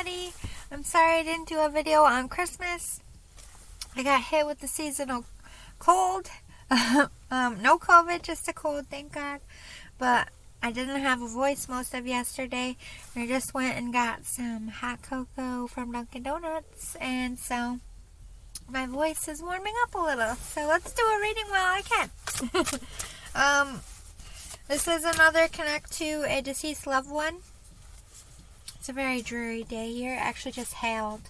everybody. I'm sorry I didn't do a video on Christmas. I got hit with the seasonal cold. No COVID, just a cold, thank God. But I didn't have a voice most of yesterday. I just went and got some hot cocoa from Dunkin' Donuts, and so my voice is warming up a little. So let's do a reading while I can. This is another connect to a deceased loved one. It's a very dreary day here. It actually just hailed.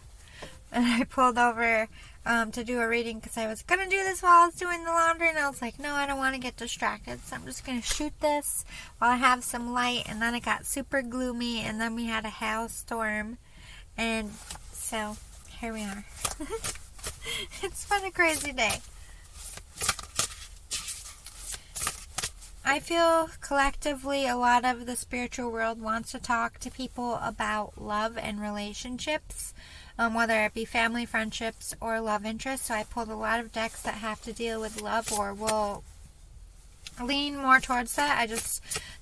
And I pulled over to do a reading because I was going to do this while I was doing the laundry. And I was like, no, I don't want to get distracted. So I'm just going to shoot this while I have some light. And then it got super gloomy. And then we had a hailstorm. And so here we are. It's been a crazy day. I feel collectively a lot of the spiritual world wants to talk to people about love and relationships, whether it be family, friendships, or love interests. So I pulled a lot of decks that have to deal with love or will lean more towards that.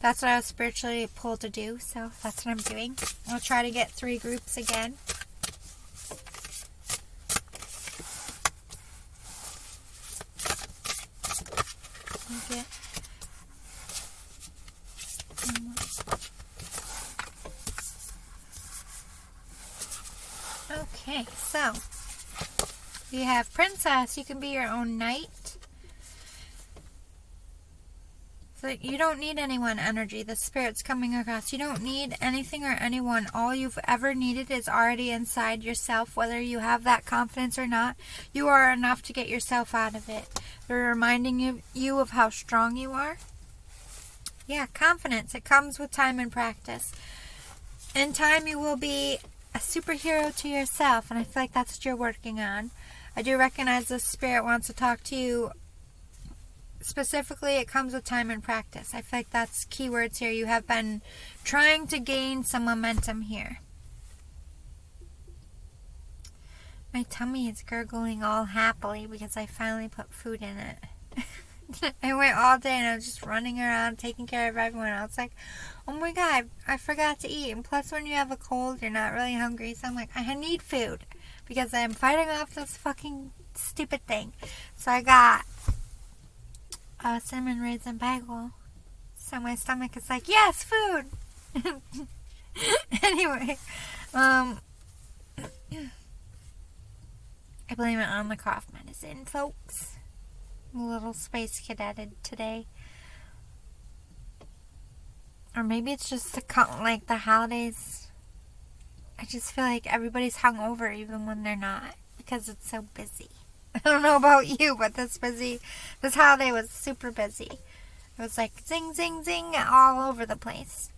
That's what I was spiritually pulled to do, so that's what I'm doing. I'll try to get 3 groups again. Okay. Okay, so you have Princess. You can be your own knight. So you don't need anyone energy. The Spirit's coming across. You don't need anything or anyone. All you've ever needed is already inside yourself. Whether you have that confidence or not, you are enough to get yourself out of it. They're reminding you of how strong you are. Yeah, confidence. It comes with time and practice. In time, you will be a superhero to yourself, and I feel like that's what you're working on. I do recognize the Spirit wants to talk to you. Specifically, it comes with time and practice. I feel like that's keywords here. You have been trying to gain some momentum here. My tummy is gurgling all happily because I finally put food in it. I went all day and I was just running around taking care of everyone. I was like, oh my God, I forgot to eat. And plus when you have a cold, you're not really hungry. So I'm like, I need food because I'm fighting off this fucking stupid thing. So I got a cinnamon raisin bagel. So my stomach is like, yes, food. Anyway, I blame it on the cough medicine, folks. A little space cadeted today. Or maybe it's just the holidays. I just feel like everybody's hungover even when they're not because it's so busy. I don't know about you, but this holiday was super busy. It was like zing, zing, zing all over the place.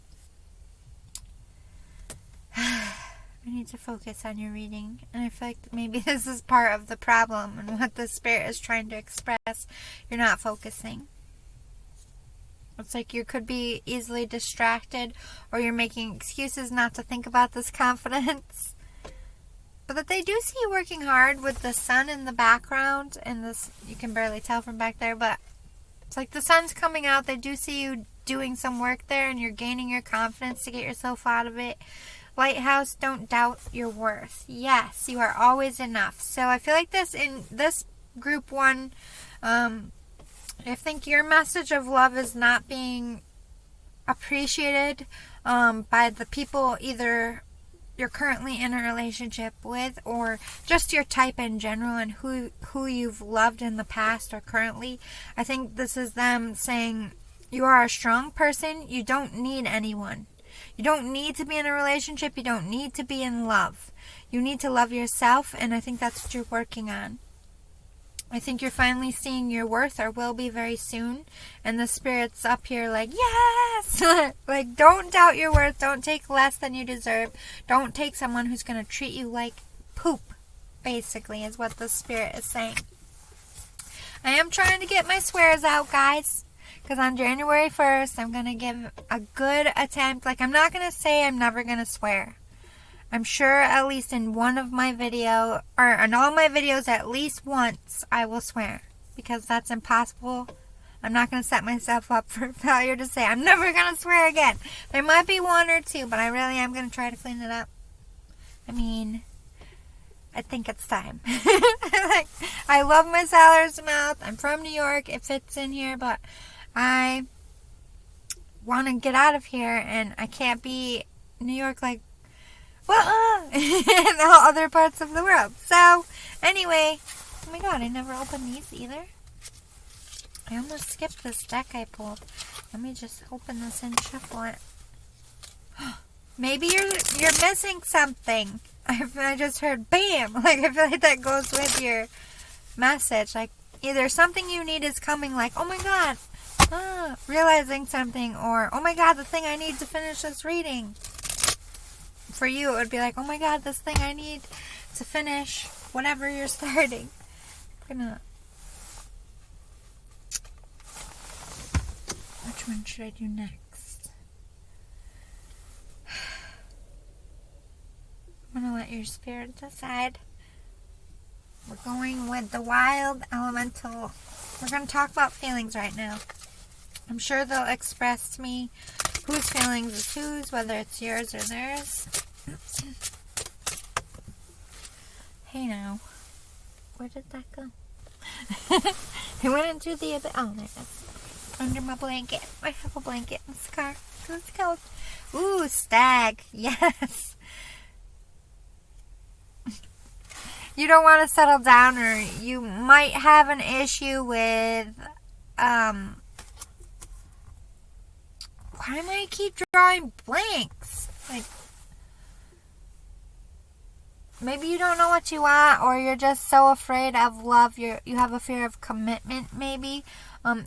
I need to focus on your reading. And I feel like maybe this is part of the problem and what the Spirit is trying to express. You're not focusing. It's like you could be easily distracted or you're making excuses not to think about this confidence. But that they do see you working hard with the sun in the background. And this, you can barely tell from back there, but it's like the sun's coming out. They do see you doing some work there and you're gaining your confidence to get yourself out of it. Lighthouse, don't doubt your worth. Yes, you are always enough. So I feel like in this group 1, I think your message of love is not being appreciated by the people either you're currently in a relationship with or just your type in general and who you've loved in the past or currently. I think this is them saying you are a strong person. You don't need anyone. You don't need to be in a relationship. You don't need to be in love. You need to love yourself, and I think that's what you're working on. I think you're finally seeing your worth, or will be very soon, and the Spirit's up here like, yes! Like, don't doubt your worth. Don't take less than you deserve. Don't take someone who's going to treat you like poop, basically, is what the Spirit is saying. I am trying to get my swears out, guys. Because on January 1st, I'm going to give a good attempt. Like, I'm not going to say I'm never going to swear. I'm sure at least in one of my videos, or in all my videos at least once, I will swear. Because that's impossible. I'm not going to set myself up for failure to say I'm never going to swear again. There might be 1 or 2, but I really am going to try to clean it up. I mean, I think it's time. Like, I love my Sailor's Mouth. I'm from New York. It fits in here, but I want to get out of here, and I can't be New York like, well, in all other parts of the world. So, anyway, oh my god, I never opened these either. I almost skipped this deck I pulled. Let me just open this and shuffle it. Maybe you're missing something. I just heard bam. Like, I feel like that goes with your message. Like, either something you need is coming, like, oh my god, realizing something, or oh my god, the thing I need to finish this reading. For you, it would be like, oh my god, this thing I need to finish whatever you're starting. I'm gonna... Which one should I do next? I'm gonna let your spirit decide. We're going with the wild elemental. We're gonna talk about feelings right now. I'm sure they'll express to me whose feelings is whose, whether it's yours or theirs. Hey now. Where did that go? It went into the other... Oh, there it is. Under my blanket. I have a blanket in this car. Let's go. Ooh, stag. Yes. You don't want to settle down, or you might have an issue with... Why am I keep drawing blanks? Like, maybe you don't know what you want, or you're just so afraid of love. You have a fear of commitment, maybe.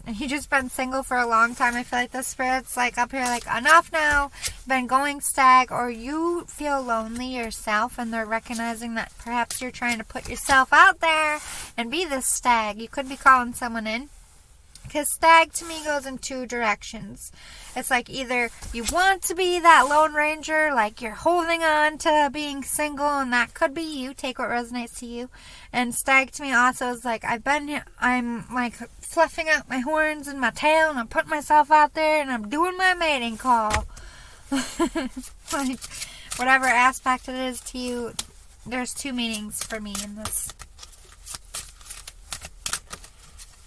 You just been single for a long time. I feel like the spirit's like up here, like, enough now. Been going stag, or you feel lonely yourself, and they're recognizing that perhaps you're trying to put yourself out there and be this stag. You could be calling someone in. Because stag to me goes in two directions. It's like either you want to be that Lone Ranger, like you're holding on to being single, and that could be you. Take what resonates to you. And stag to me also is like, I'm like fluffing out my horns and my tail, and I'm putting myself out there, and I'm doing my mating call. Like, whatever aspect it is to you, there's two meanings for me in this.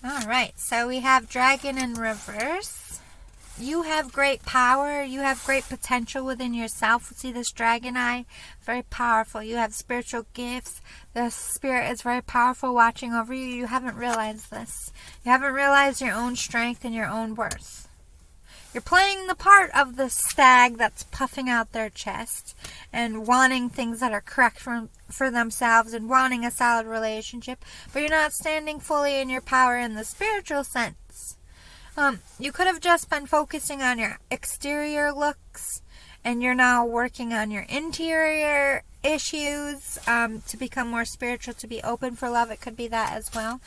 Alright, so we have Dragon in reverse. You have great power. You have great potential within yourself. See this dragon eye? Very powerful. You have spiritual gifts. The spirit is very powerful watching over you. You haven't realized this. You haven't realized your own strength and your own worth. You're playing the part of the stag that's puffing out their chest and wanting things that are correct for themselves and wanting a solid relationship, but you're not standing fully in your power in the spiritual sense. You could have just been focusing on your exterior looks, and you're now working on your interior issues to become more spiritual, to be open for love. It could be that as well.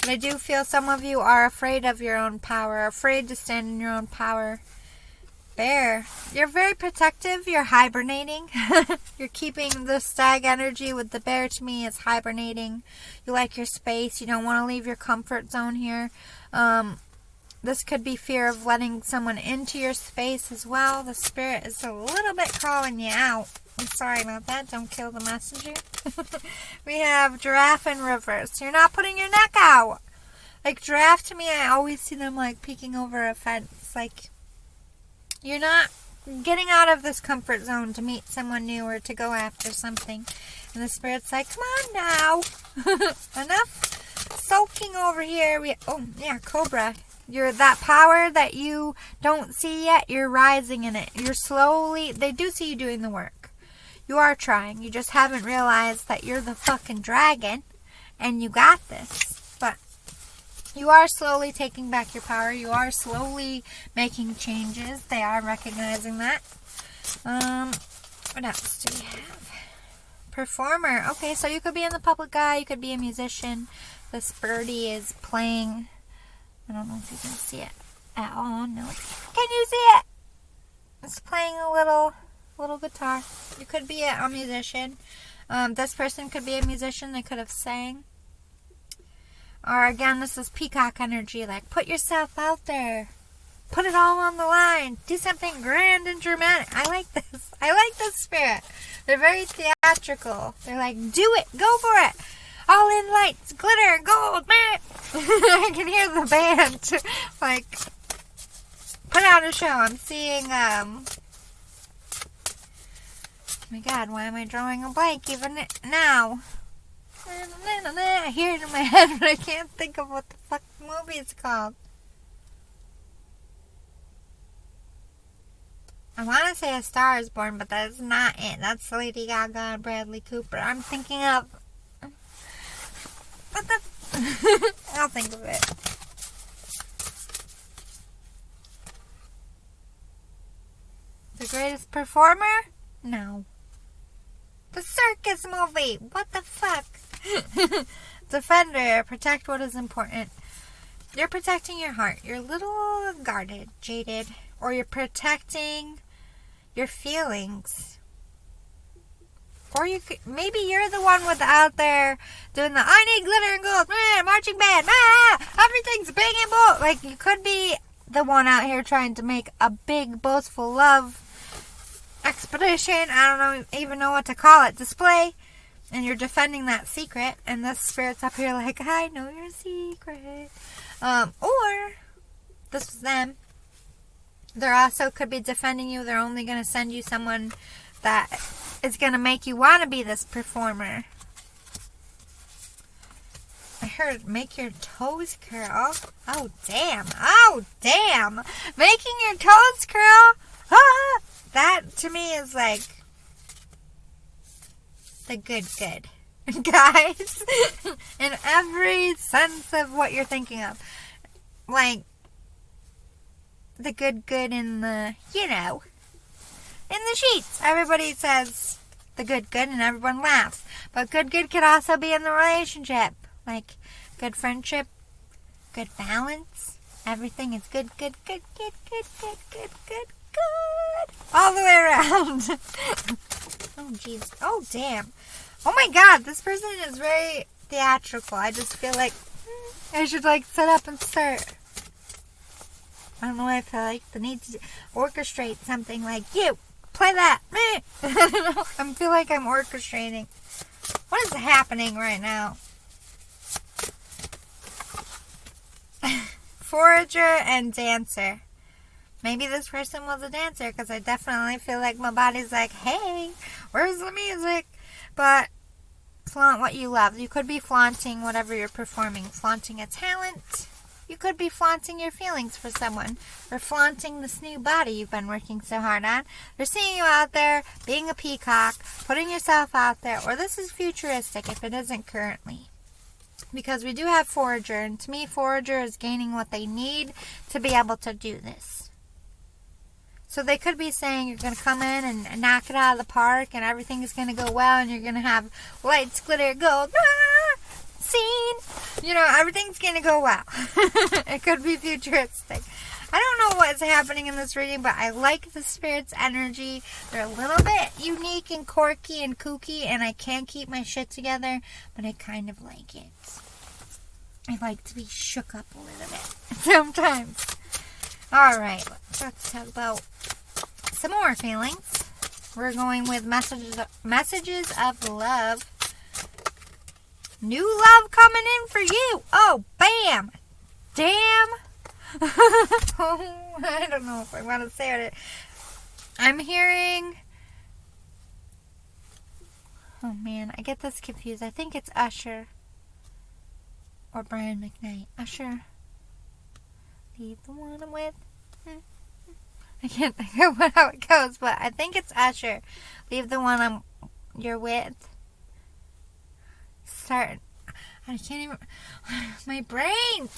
But I do feel some of you are afraid of your own power, afraid to stand in your own power. Bear, you're very protective. You're hibernating. You're keeping the stag energy with the bear. To me, it's hibernating. You like your space. You don't want to leave your comfort zone here. This could be fear of letting someone into your space as well. The spirit is a little bit calling you out. I'm sorry about that. Don't kill the messenger. We have giraffe in reverse. You're not putting your neck out. Like, giraffe to me, I always see them like peeking over a fence. Like, you're not getting out of this comfort zone to meet someone new or to go after something. And the spirit's like, come on now. Enough soaking over here. Oh, yeah, cobra. You're that power that you don't see yet. You're rising in it. You're slowly... They do see you doing the work. You are trying. You just haven't realized that you're the fucking dragon. And you got this. But you are slowly taking back your power. You are slowly making changes. They are recognizing that. What else do we have? Performer. Okay, so you could be in the public eye. You could be a musician. This birdie is playing... I don't know if you can see it at all. No. Can you see it? It's playing a little guitar. You could be a musician. This person could be a musician. They could have sang. Or again, this is peacock energy. Like, put yourself out there. Put it all on the line. Do something grand and dramatic. I like this. I like the Spirit. They're very theatrical. They're like, do it. Go for it. All in lights, glitter, gold, man. I can hear the band. Like, put on a show. I'm seeing, oh my God, why am I drawing a blank even now? I hear it in my head, but I can't think of what the fuck the movie is called. I want to say A Star Is Born, but that's not it. That's Lady Gaga and Bradley Cooper. I'm thinking of... What the... I'll think of it. The Greatest Performer? No. The Circus movie. What the fuck? Defender. Protect what is important. You're protecting your heart. You're a little guarded, jaded, or you're protecting your feelings. Or you could, maybe you're the one out there doing the I need glitter and gold, marching band, everything's big and bold. Like, you could be the one out here trying to make a big, boastful love expedition. I don't even know what to call it. Display. And you're defending that secret. And the Spirit's up here like, I know your secret. Or this was them. They're also could be defending you. They're only going to send you someone that is going to make you want to be this performer. I heard make your toes curl. Oh, damn. Oh, damn. Making your toes curl. Ah, that to me is like the good. Guys. In every sense of what you're thinking of. Like, the good in the, in the sheets. Everybody says the good and everyone laughs. But good could also be in the relationship. Like, good friendship, good balance. Everything is good. All the way around. Oh, jeez. Oh, damn. Oh, my God. This person is very theatrical. I just feel like I should, set up and start. I don't know why I feel like the need to orchestrate something like, you, play that. I don't know. I feel like I'm orchestrating. What is happening right now? Forager and dancer. Maybe this person was a dancer because I definitely feel like my body's like, hey, where's the music? But flaunt what you love. You could be flaunting whatever you're performing. Flaunting a talent. You could be flaunting your feelings for someone. Or flaunting this new body you've been working so hard on. They're seeing you out there being a peacock, putting yourself out there. Or this is futuristic if it isn't currently. Because we do have Forager. And to me, Forager is gaining what they need to be able to do this. So they could be saying you're going to come in and knock it out of the park. And everything is going to go well. And you're going to have lights, glitter, gold. Scene. Everything's going to go well. It could be futuristic. I don't know what's happening in this reading, but I like the Spirit's energy. They're a little bit unique and quirky and kooky, and I can't keep my shit together, but I kind of like it. I like to be shook up a little bit sometimes. Alright, let's talk about some more feelings. We're going with messages of love. New love coming in for you. Oh, bam. Damn. Oh, I don't know if I want to say it. I'm hearing... Oh, man. I get this confused. I think it's Usher. Or Brian McKnight. Usher. Leave the one I'm with. I can't think of how it goes, but I think it's Usher. Leave the one you're with. I can't even... My brain...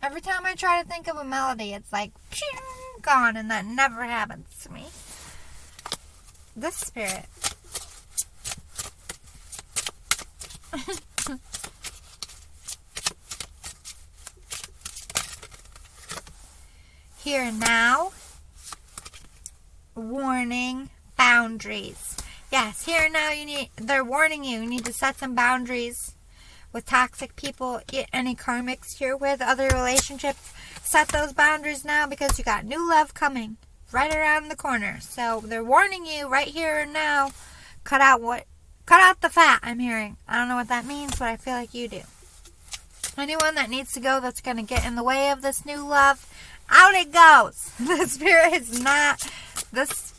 Every time I try to think of a melody, it's like... Gone, and that never happens to me. This Spirit. Here now. Warning. Boundaries. Yes, here now they're warning you. You need to set some boundaries with toxic people, any karmics you're with, other relationships. Set those boundaries now because you got new love coming. right around the corner. So they're warning you right here and now. Cut out the fat, I'm hearing. I don't know what that means, but I feel like you do. Anyone that needs to go that's going to get in the way of this new love, out it goes. The spirit is not this.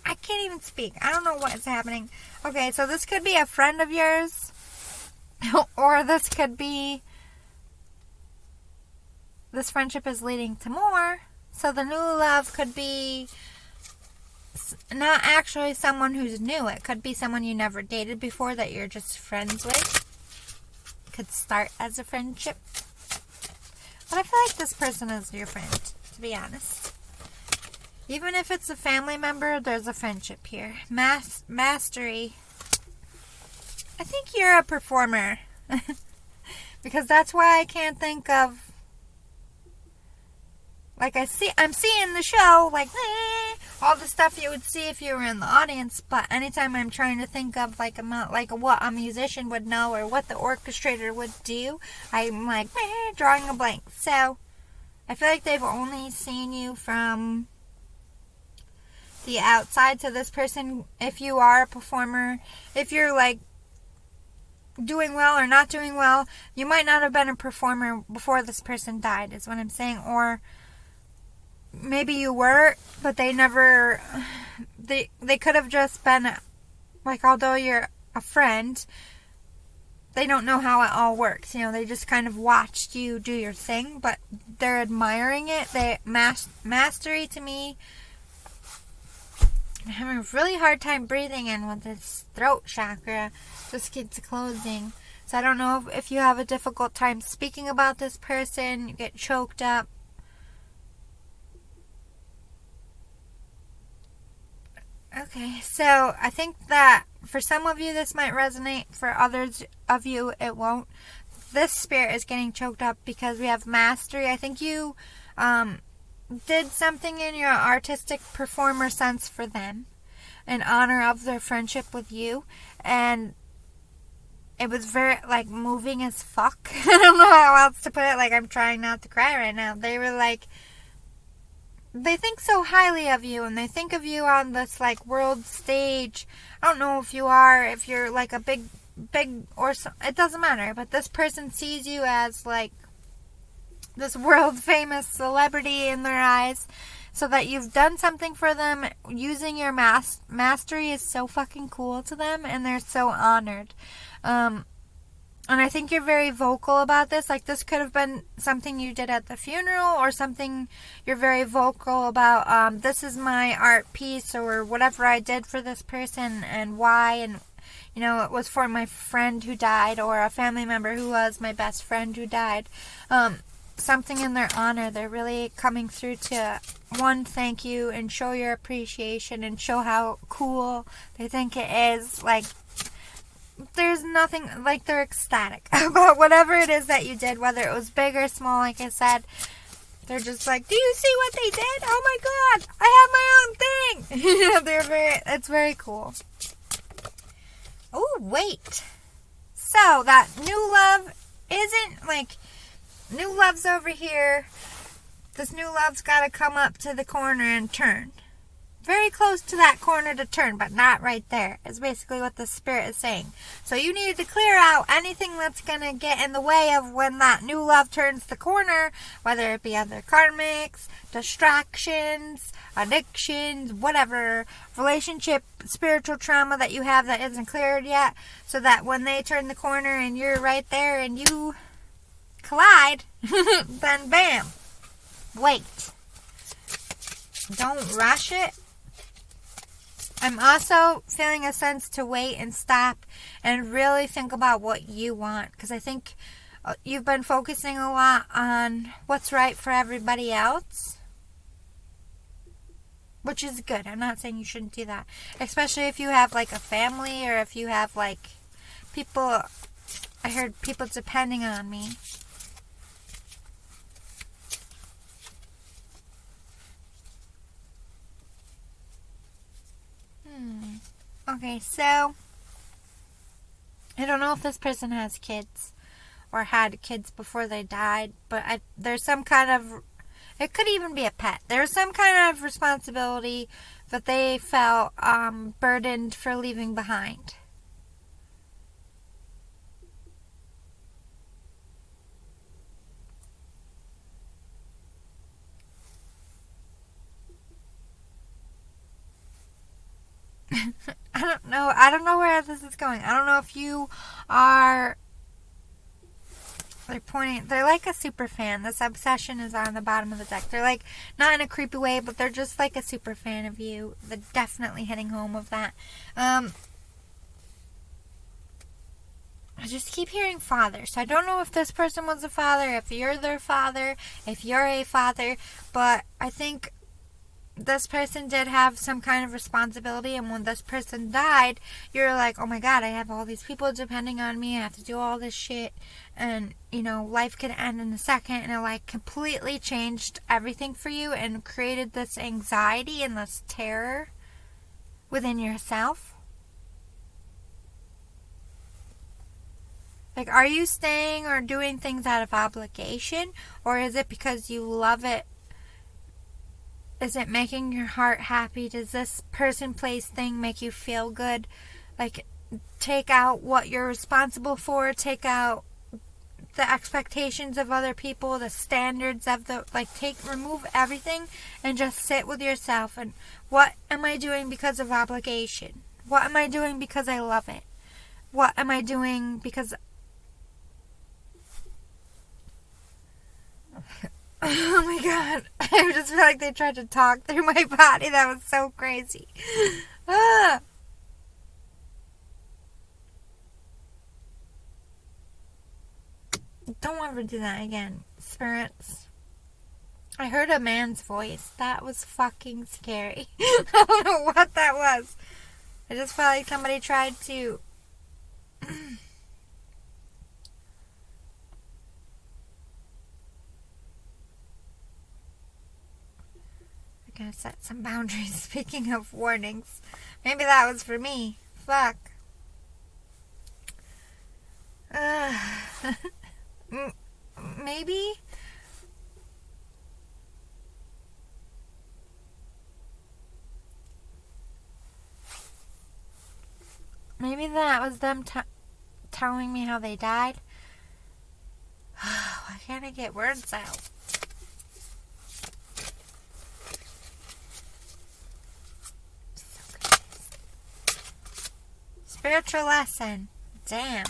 I can't even speak. I don't know what is happening. Okay, so this could be a friend of yours, or this could be, this friendship is leading to more. So the new love could be not actually someone who's new. It could be someone you never dated before that you're just friends with. Could start as a friendship. But I feel like this person is your friend, to be honest. Even if it's a family member, there's a friendship here. Mastery. I think you're a performer. Because that's why I can't think of, like, I'm seeing the show, like, all the stuff you would see if you were in the audience, but anytime I'm trying to think of, like what a musician would know or what the orchestrator would do, I'm, like, drawing a blank. So, I feel like they've only seen you from the outside. So this person, if you are a performer, if you're, like, doing well or not doing well, you might not have been a performer before this person died, is what I'm saying. Or maybe you were, but they never, they could have just been, like, although you're a friend, they don't know how it all works. You know, they just kind of watched you do your thing, but they're admiring it. Mastery to me, I'm having a really hard time breathing in with this throat chakra. Just keeps closing. So I don't know if you have a difficult time speaking about this person, you get choked up. Okay, so I think that for some of you this might resonate, for others of you it won't. This spirit is getting choked up because we have mastery. I think you did something in your artistic performer sense for them in honor of their friendship with you, and it was very, like, moving as fuck. I don't know how else to put it. Like, I'm trying not to cry right now. They were like, they think so highly of you, and they think of you on this, like, world stage. I don't know if you are, if you're, like, a big, or it doesn't matter, but this person sees you as, like, this world famous celebrity in their eyes, so that you've done something for them. Using your mastery is so fucking cool to them, and they're so honored. And I think you're very vocal about this. Like, this could have been something you did at the funeral, or something you're very vocal about. This is my art piece, or whatever I did for this person, and why, and, you know, it was for my friend who died, or a family member who was my best friend who died. Something in their honor. They're really coming through to, one, thank you, and show your appreciation, and show how cool they think it is. Like, there's nothing, like, they're ecstatic about whatever it is that you did, whether it was big or small. Like I said, they're just like, do you see what they did? Oh my god, I have my own thing. You know, it's very cool. Oh, wait. So, that new love isn't, like, new love's over here. This new love's got to come up to the corner and turn. Very close to that corner to turn, but not right there, is basically what the spirit is saying. So you need to clear out anything that's going to get in the way of when that new love turns the corner, whether it be other karmics, distractions, addictions, whatever, relationship, spiritual trauma that you have that isn't cleared yet, so that when they turn the corner and you're right there and you collide, then bam. Wait. Don't rush it. I'm also feeling a sense to wait and stop and really think about what you want. Because I think you've been focusing a lot on what's right for everybody else. Which is good. I'm not saying you shouldn't do that. Especially if you have, like, a family, or if you have, like, people. I heard people depending on me. Okay, so I don't know if this person has kids or had kids before they died, but there's some kind of It could even be a pet. There's some kind of responsibility that they felt burdened for leaving behind. I don't know where this is going. I don't know if you are... They're like a super fan. This obsession is on the bottom of the deck. They're like, not in a creepy way, but they're just like a super fan of you. They're definitely hitting home of that. I just keep hearing father. So I don't know if this person was a father, if you're their father, if you're a father, but I think this person did have some kind of responsibility, and when this person died, you're like, oh my god, I have all these people depending on me, I have to do all this shit, and, you know, life could end in a second, and it, like, completely changed everything for you, and created this anxiety and this terror within yourself. Like, are you staying or doing things out of obligation, or is it because you love it? Is it making your heart happy? Does this person, place, thing make you feel good? Like, take out what you're responsible for. Take out the expectations of other people, the standards of the... Like, remove everything and just sit with yourself. And what am I doing because of obligation? What am I doing because I love it? What am I doing because... Oh my god. I just feel like they tried to talk through my body. That was so crazy. Ah. Don't ever do that again, spirits. I heard a man's voice. That was fucking scary. I don't know what that was. I just felt like somebody tried to... I gotta set some boundaries. Speaking of warnings, maybe that was for me. Fuck. Maybe. Maybe that was them telling me how they died. Why can't I get words out? Spiritual lesson. Damn.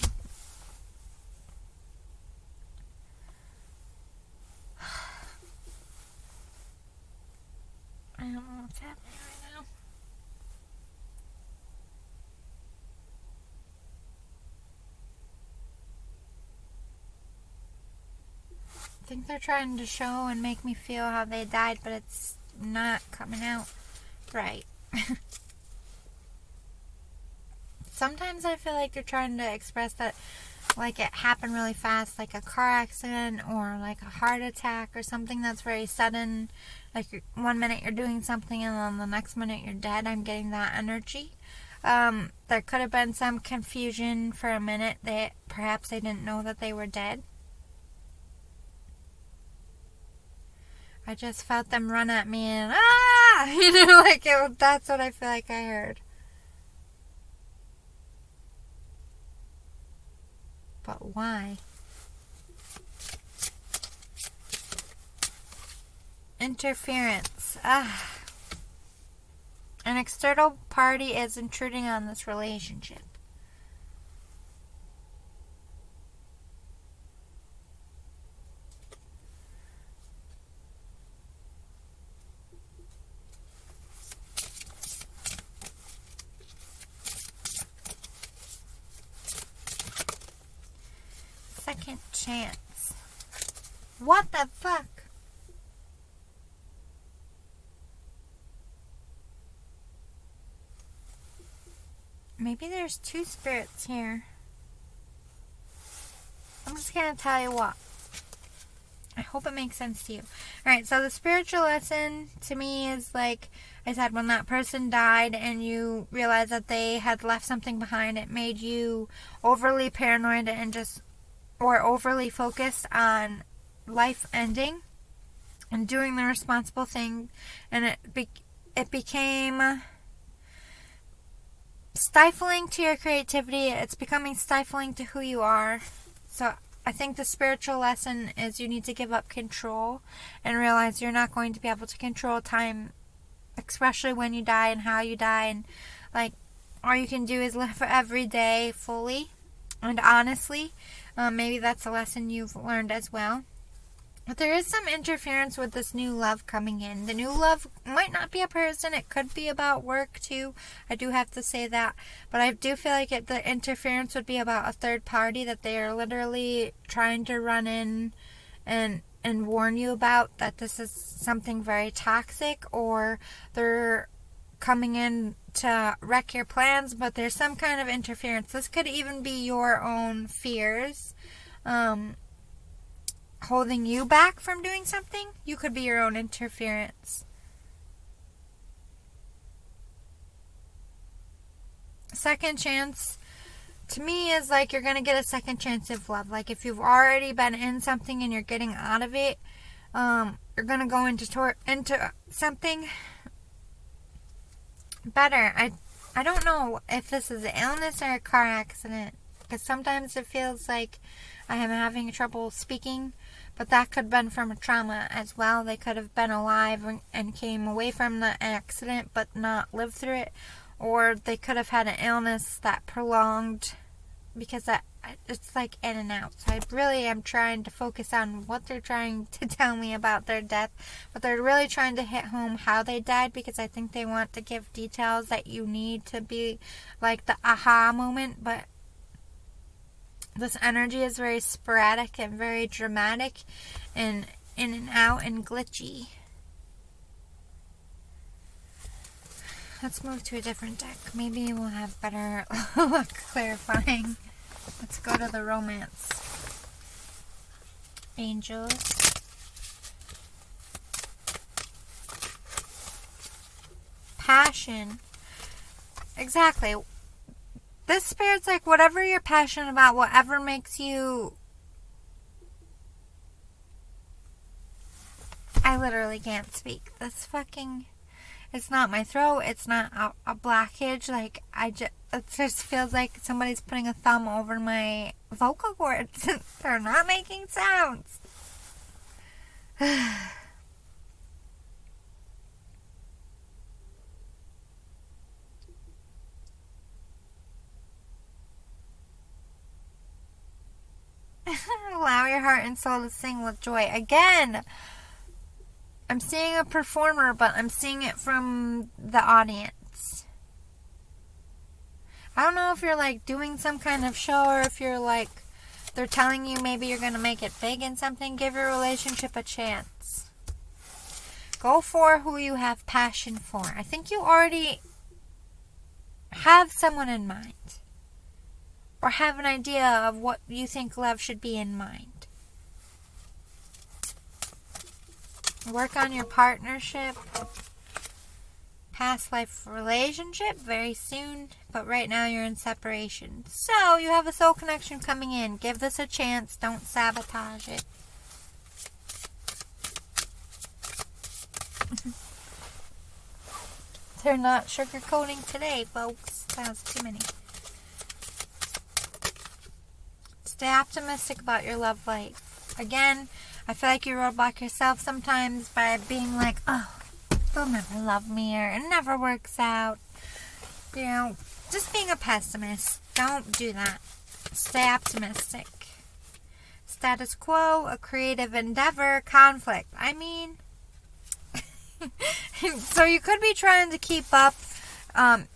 I don't know what's happening right now. I think they're trying to show and make me feel how they died, but it's not coming out right. Sometimes I feel like they're trying to express that, like, it happened really fast, like a car accident or like a heart attack or something that's very sudden. Like, one minute you're doing something and then the next minute you're dead. I'm getting that energy. There could have been some confusion for a minute that perhaps they didn't know that they were dead. I just felt them run at me and, you know, like, that's what I feel like I heard. But why? Interference. An external party is intruding on this relationship. Second chance. What the fuck? Maybe there's two spirits here. I'm just gonna tell you what. I hope it makes sense to you. Alright, so the spiritual lesson to me is, like I said, when that person died and you realized that they had left something behind, it made you overly paranoid and just... or overly focused on life ending. and doing the responsible thing, and it became stifling to your creativity. It's becoming stifling to who you are. So I think the spiritual lesson is you need to give up control and realize you're not going to be able to control time, especially when you die and how you die. And like, all you can do is live every day fully and honestly. Maybe that's a lesson you've learned as well. But there is some interference with this new love coming in. The new love might not be a person. It could be about work too. I do have to say that. But I do feel like the interference would be about a third party that they are literally trying to run in and warn you about, that this is something very toxic, or they're coming in to wreck your plans, but there's some kind of interference. This could even be your own fears holding you back from doing something. You could be your own interference. Second chance to me is like you're going to get a second chance of love. Like if you've already been in something and you're getting out of it, you're going to go into something better. I don't know if this is an illness or a car accident, because sometimes it feels like I am having trouble speaking, but that could have been from a trauma as well. They could have been alive and came away from the accident but not lived through it, or they could have had an illness that prolonged, because it's like in and out. So I really am trying to focus on what they're trying to tell me about their death, but they're really trying to hit home how they died, because I think they want to give details that you need to be like the aha moment. But this energy is very sporadic and very dramatic and in and out and glitchy. Let's move to a different deck. Maybe we'll have better luck clarifying. Let's go to the romance. Angels. Passion. Exactly. This spirit's like, whatever you're passionate about, whatever makes you... I literally can't speak. This fucking... It's not my throat. It's not a blockage. Like, it just feels like somebody's putting a thumb over my vocal cords. They're not making sounds. Allow your heart and soul to sing with joy. Again, I'm seeing a performer, but I'm seeing it from the audience. I don't know if you're like doing some kind of show, or if you're like, they're telling you maybe you're going to make it big in something. Give your relationship a chance. Go for who you have passion for. I think you already have someone in mind, or have an idea of what you think love should be in mind. Work on your partnership, past life relationship very soon, but right now you're in separation. So you have a soul connection coming in. Give this a chance. Don't sabotage it. They're not sugarcoating today, folks. That was too many. Stay optimistic about your love life. Again, I feel like you roadblock yourself sometimes by being like, oh, they'll never love me, or it never works out. You know, just being a pessimist. Don't do that. Stay optimistic. Status quo, a creative endeavor, conflict. I mean, so you could be trying to keep up.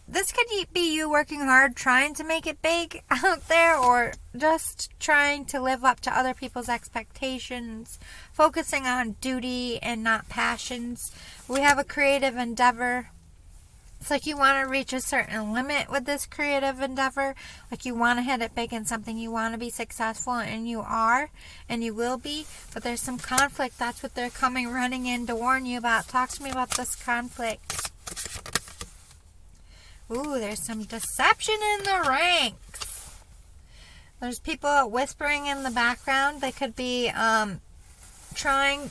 This could be you working hard trying to make it big out there, or just trying to live up to other people's expectations, focusing on duty and not passions. We have a creative endeavor. It's like you want to reach a certain limit with this creative endeavor. Like you want to hit it big in something. You want to be successful, and you are, and you will be. But there's some conflict. That's what they're coming running in to warn you about. Talk to me about this conflict. Ooh, there's some deception in the ranks. There's people whispering in the background. They could be trying,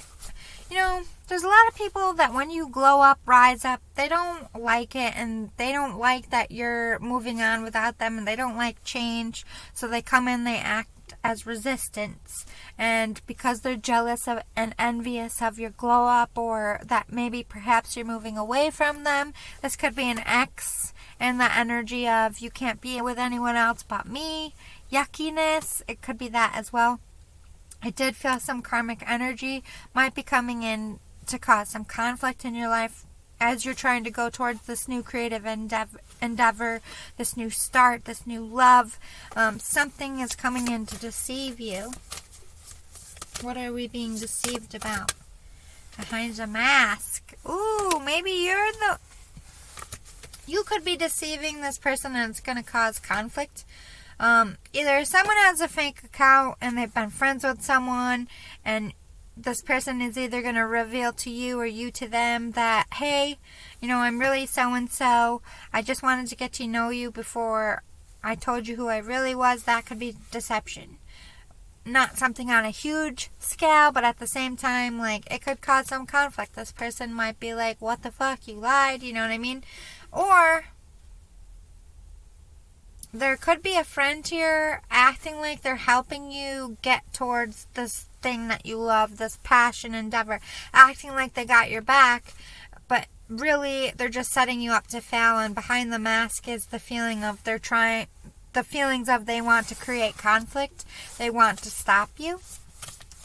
you know, There's a lot of people that when you glow up, rise up, they don't like it, and they don't like that you're moving on without them, and they don't like change, so they come in, they act as resistance, and because they're jealous of and envious of your glow up, or that maybe perhaps you're moving away from them. This could be an ex, and the energy of you can't be with anyone else but me, yuckiness. It could be that as well. I did feel some karmic energy might be coming in to cause some conflict in your life as you're trying to go towards this new creative endeavor, this new start, this new love. Something is coming in to deceive you. What are we being deceived about? Behind the mask. Ooh, maybe you could be deceiving this person, and it's going to cause conflict. Either someone has a fake account and they've been friends with someone, and this person is either going to reveal to you or you to them that, hey, I'm really so-and-so. I just wanted to get to know you before I told you who I really was. That could be deception. Not something on a huge scale, but at the same time, it could cause some conflict. This person might be like, what the fuck, you lied, you know what I mean? Or there could be a friend here acting like they're helping you get towards this thing that you love, this passion endeavor, acting like they got your back, but really they're just setting you up to fail. And behind the mask is the feeling of they want to create conflict. They want to stop you.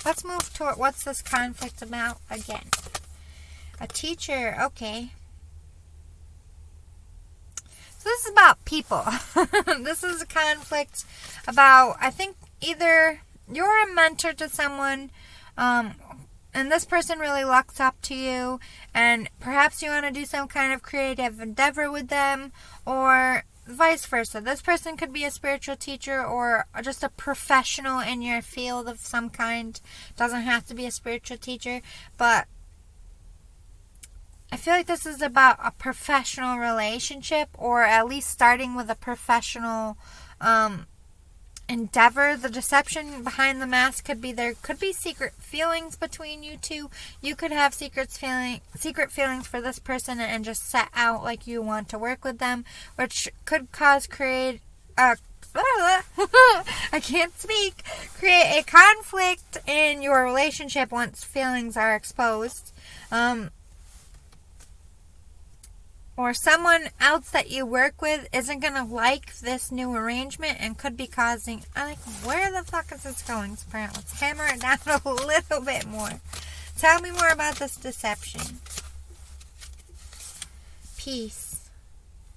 Let's move to what's this conflict about again. A teacher, okay. So this is about people. This is a conflict about, I think, either you're a mentor to someone, and this person really looks up to you, and perhaps you want to do some kind of creative endeavor with them, or vice versa. This person could be a spiritual teacher or just a professional in your field of some kind. Doesn't have to be a spiritual teacher, but I feel like this is about a professional relationship, or at least starting with a professional endeavor. The deception behind the mask could be there could be secret feelings between you two. You could have secret feelings for this person and just set out like you want to work with them, which could cause create a conflict in your relationship once feelings are exposed. Or someone else that you work with isn't going to like this new arrangement and could be causing... where the fuck is this going, Spirit? Let's hammer it down a little bit more. Tell me more about this deception. Peace.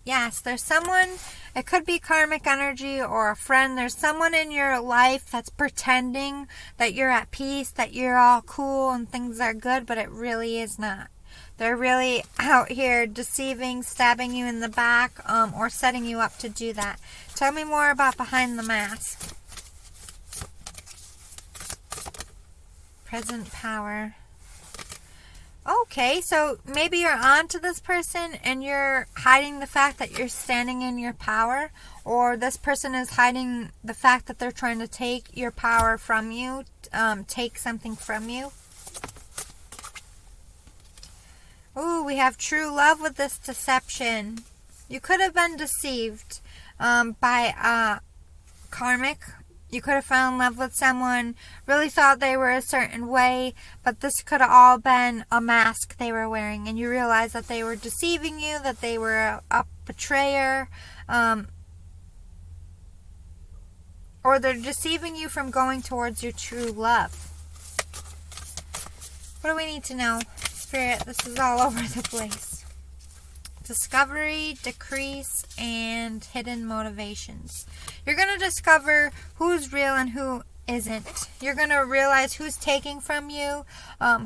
Yes, there's someone... It could be karmic energy or a friend. There's someone in your life that's pretending that you're at peace, that you're all cool and things are good, but it really is not. They're really out here deceiving, stabbing you in the back, or setting you up to do that. Tell me more about behind the mask. Present power. Okay, so maybe you're on to this person and you're hiding the fact that you're standing in your power, or this person is hiding the fact that they're trying to take your power from you, take something from you. Ooh, we have true love with this deception. You could have been deceived by karmic. You could have fallen in love with someone, really thought they were a certain way, but this could have all been a mask they were wearing, and you realize that they were deceiving you, that they were a betrayer, or they're deceiving you from going towards your true love. What do we need to know? Spirit, this is all over the place. Discovery, decrease, and hidden motivations. You're going to discover who's real and who isn't. You're going to realize who's taking from you,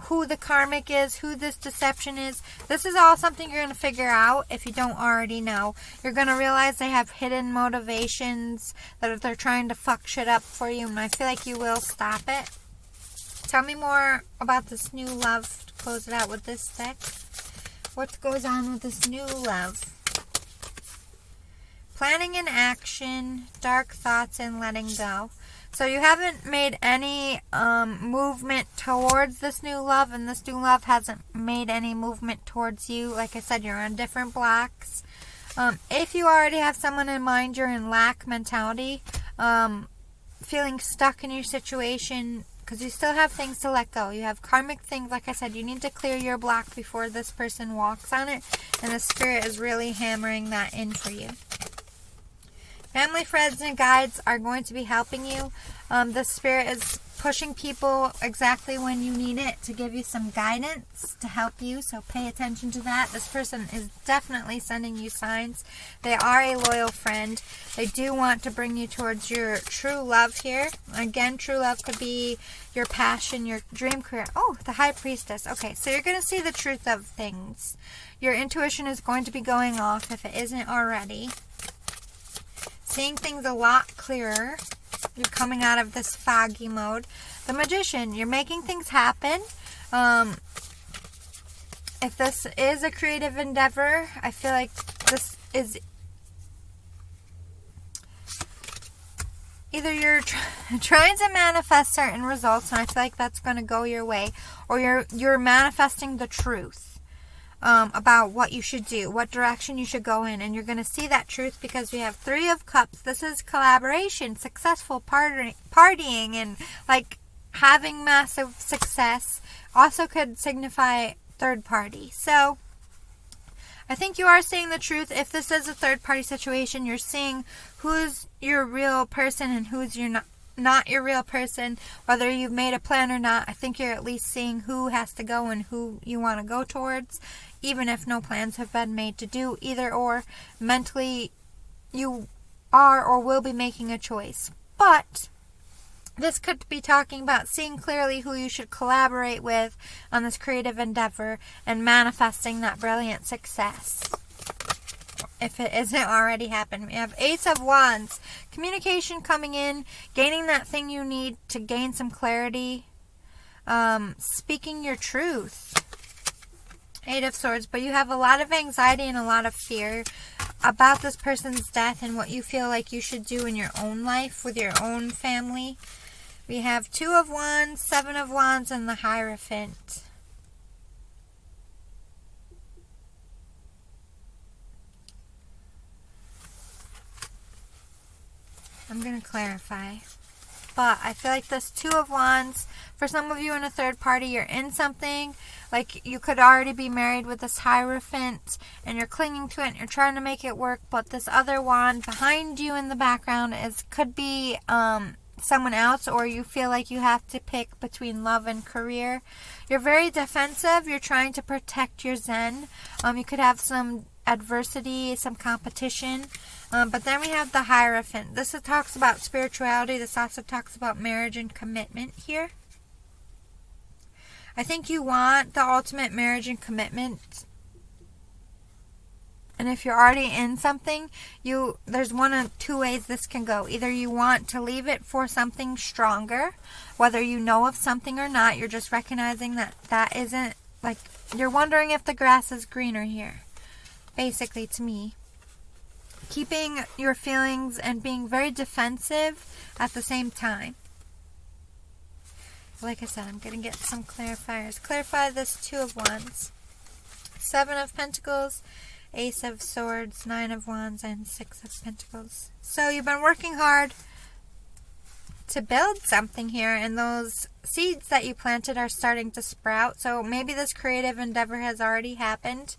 who the karmic is, who this deception is. This is all something you're going to figure out if you don't already know. You're going to realize they have hidden motivations, that they're trying to fuck shit up for you, and I feel like you will stop it. Tell me more about this new love. Close it out with this deck. What goes on with this new love? Planning and action, dark thoughts, and letting go. So you haven't made any movement towards this new love, and this new love hasn't made any movement towards you. Like I said, you're on different blocks. If you already have someone in mind, you're in lack mentality, feeling stuck in your situation because you still have things to let go. You have karmic things. Like I said, you need to clear your block before this person walks on it, and the Spirit is really hammering that in for you. Family, friends, and guides are going to be helping you. The Spirit is pushing people exactly when you need it to give you some guidance to help you, so pay attention to that. This person is definitely sending you signs. They are a loyal friend. They do want to bring you towards your true love here. Again, true love could be your passion, your dream career. Oh, the High Priestess. Okay, so you're going to see the truth of things. Your intuition is going to be going off if it isn't already. Seeing things a lot clearer. You're coming out of this foggy mode. The Magician, you're making things happen. If this is a creative endeavor, I feel like this is either you're trying to manifest certain results, and I feel like that's going to go your way, or you're manifesting the truth. About what you should do, what direction you should go in, and you're going to see that truth because we have 3 of Cups. This is collaboration, successful partying, and like having massive success. Also could signify third party. So I think you are seeing the truth. If this is a third party situation, you're seeing who's your real person and who's your not your real person, whether you've made a plan or not. I think you're at least seeing who has to go and who you want to go towards, even if no plans have been made to do either or. Mentally, you are or will be making a choice. But this could be talking about seeing clearly who you should collaborate with on this creative endeavor and manifesting that brilliant success, if it isn't already happened. We have Ace of Wands. Communication coming in, gaining that thing you need to gain some clarity, speaking your truth. 8 of Swords. But you have a lot of anxiety and a lot of fear about this person's death and what you feel like you should do in your own life with your own family. We have 2 of Wands, 7 of Wands, and the Hierophant. I'm going to clarify. But I feel like this 2 of Wands, for some of you in a third party, you're in something. Like you could already be married with this Hierophant and you're clinging to it and you're trying to make it work. But this other wand behind you in the background could be someone else, or you feel like you have to pick between love and career. You're very defensive. You're trying to protect your Zen. You could have some adversity, some competition. But then we have the Hierophant. This talks about spirituality. This also talks about marriage and commitment here. I think you want the ultimate marriage and commitment. And if you're already in something, there's one of 2 ways this can go. Either you want to leave it for something stronger, whether you know of something or not. You're just recognizing that isn't, like, you're wondering if the grass is greener here. Basically, to me. Keeping your feelings and being very defensive at the same time. Like I said, I'm going to get some clarifiers. Clarify this 2 of Wands. 7 of Pentacles, Ace of Swords, 9 of Wands, and 6 of Pentacles. So you've been working hard to build something here, and those seeds that you planted are starting to sprout. So maybe this creative endeavor has already happened.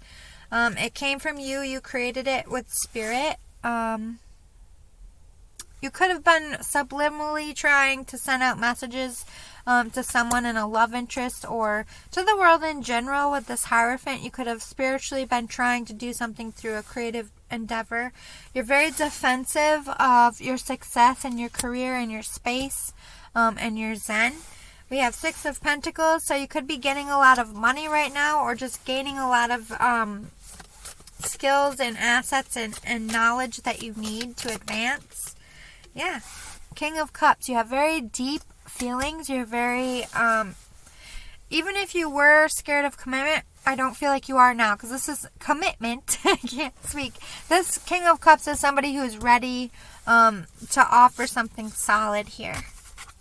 It came from you. You created it with spirit. You could have been subliminally trying to send out messages to someone in a love interest or to the world in general with this Hierophant. You could have spiritually been trying to do something through a creative endeavor. You're very defensive of your success and your career and your space and your Zen. We have 6 of Pentacles, so you could be getting a lot of money right now or just gaining a lot of skills and assets and knowledge that you need to advance. Yeah. King of Cups. You have very deep feelings. You're very, even if you were scared of commitment, I don't feel like you are now, because this is commitment. I can't speak. This King of Cups is somebody who is ready to offer something solid here.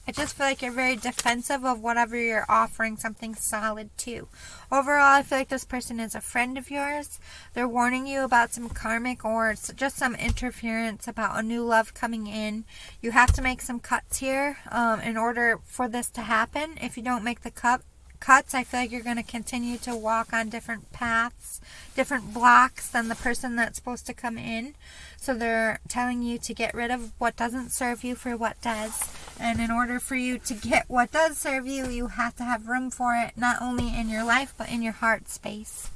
I just feel like you're very defensive of whatever you're offering something solid to. Overall, I feel like this person is a friend of yours. They're warning you about some karmic or just some interference about a new love coming in. You have to make some cuts here in order for this to happen. If you don't make the cuts, I feel like you're going to continue to walk on different paths, different blocks than the person that's supposed to come in. So they're telling you to get rid of what doesn't serve you for what does. And in order for you to get what does serve you, you have to have room for it, not only in your life, but in your heart space.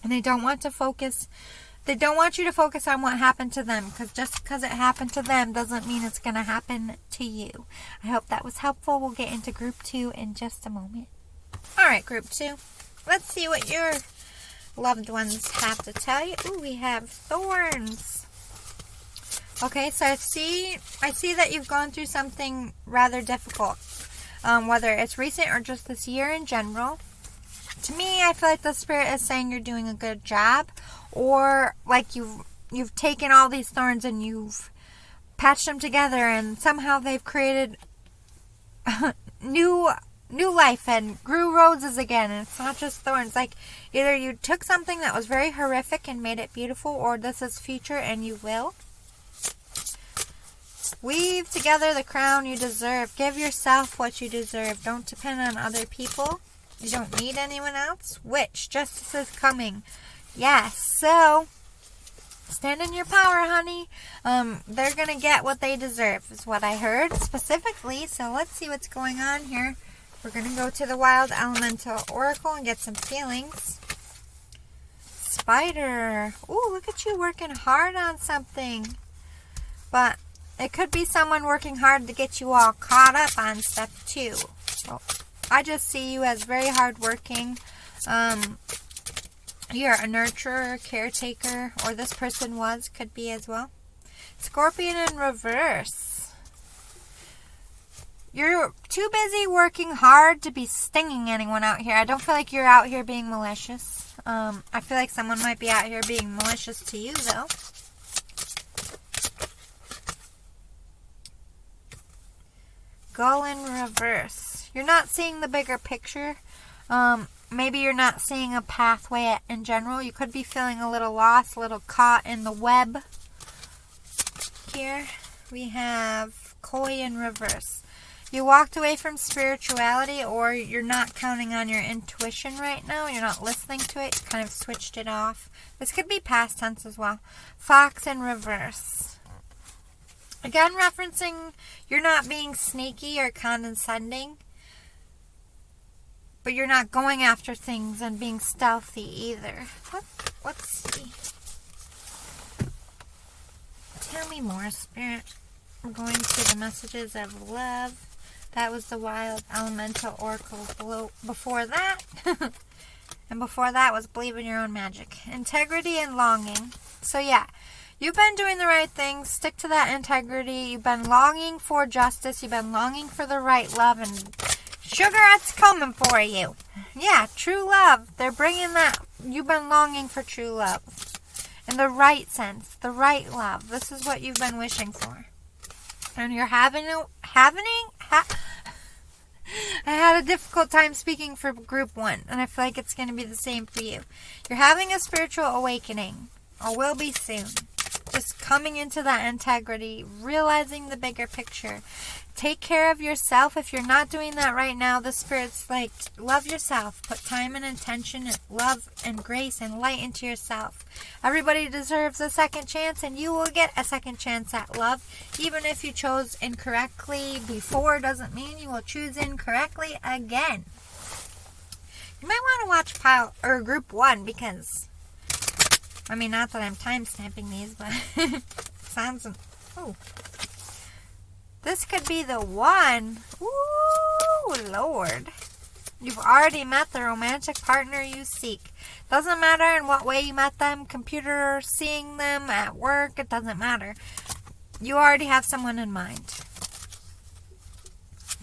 And they don't want you to focus on what happened to them, because just because it happened to them doesn't mean it's going to happen to you. I hope that was helpful. We'll get into group 2 in just a moment. Alright, group 2. Let's see what your loved ones have to tell you. Ooh, we have thorns. Okay, so I see that you've gone through something rather difficult. Whether it's recent or just this year in general. To me, I feel like the Spirit is saying you're doing a good job. Or like you've taken all these thorns and you've patched them together, and somehow they've created new life and grew roses again. And it's not just thorns. Like either you took something that was very horrific and made it beautiful, or this is future and you will. Weave together the crown you deserve. Give yourself what you deserve. Don't depend on other people. You don't need anyone else. Witch, justice is coming. Yes, so stand in your power, honey. They're going to get what they deserve is what I heard specifically. So let's see what's going on here. We're going to go to the Wild Elemental Oracle and get some feelings. Spider. Ooh, look at you working hard on something. But it could be someone working hard to get you all caught up on stuff too. So I just see you as very hardworking. You're a nurturer, caretaker, or this person could be as well. Scorpion in reverse. You're too busy working hard to be stinging anyone out here. I don't feel like you're out here being malicious. I feel like someone might be out here being malicious to you, though. Gull in reverse. You're not seeing the bigger picture. Maybe you're not seeing a pathway in general. You could be feeling a little lost, a little caught in the web. Here we have Koi in reverse. You walked away from spirituality, or you're not counting on your intuition right now. You're not listening to it. You kind of switched it off. This could be past tense as well. Fox in reverse. Again, referencing you're not being sneaky or condescending, but you're not going after things and being stealthy either. Let's see. Tell me more, Spirit. We're going to the messages of love. That was the Wild Elemental Oracle before that. And before that was Believe in Your Own Magic. Integrity and longing. So yeah. You've been doing the right things. Stick to that integrity. You've been longing for justice. You've been longing for the right love. And sugar, it's coming for you. Yeah, true love. They're bringing that. You've been longing for true love. In the right sense. The right love. This is what you've been wishing for. And you're I had a difficult time speaking for group 1. And I feel like it's going to be the same for you. You're having a spiritual awakening. Or will be soon. Just coming into that integrity, realizing the bigger picture. Take care of yourself. If you're not doing that right now, the Spirit's like, love yourself. Put time and intention and love and grace and light into yourself. Everybody deserves a second chance, and you will get a second chance at love. Even if you chose incorrectly before, doesn't mean you will choose incorrectly again. You might want to watch group 1, because I mean, not that I'm time-stamping these, but sounds... Oh. This could be the one. Ooh, Lord. You've already met the romantic partner you seek. Doesn't matter in what way you met them, computer, seeing them, at work, it doesn't matter. You already have someone in mind.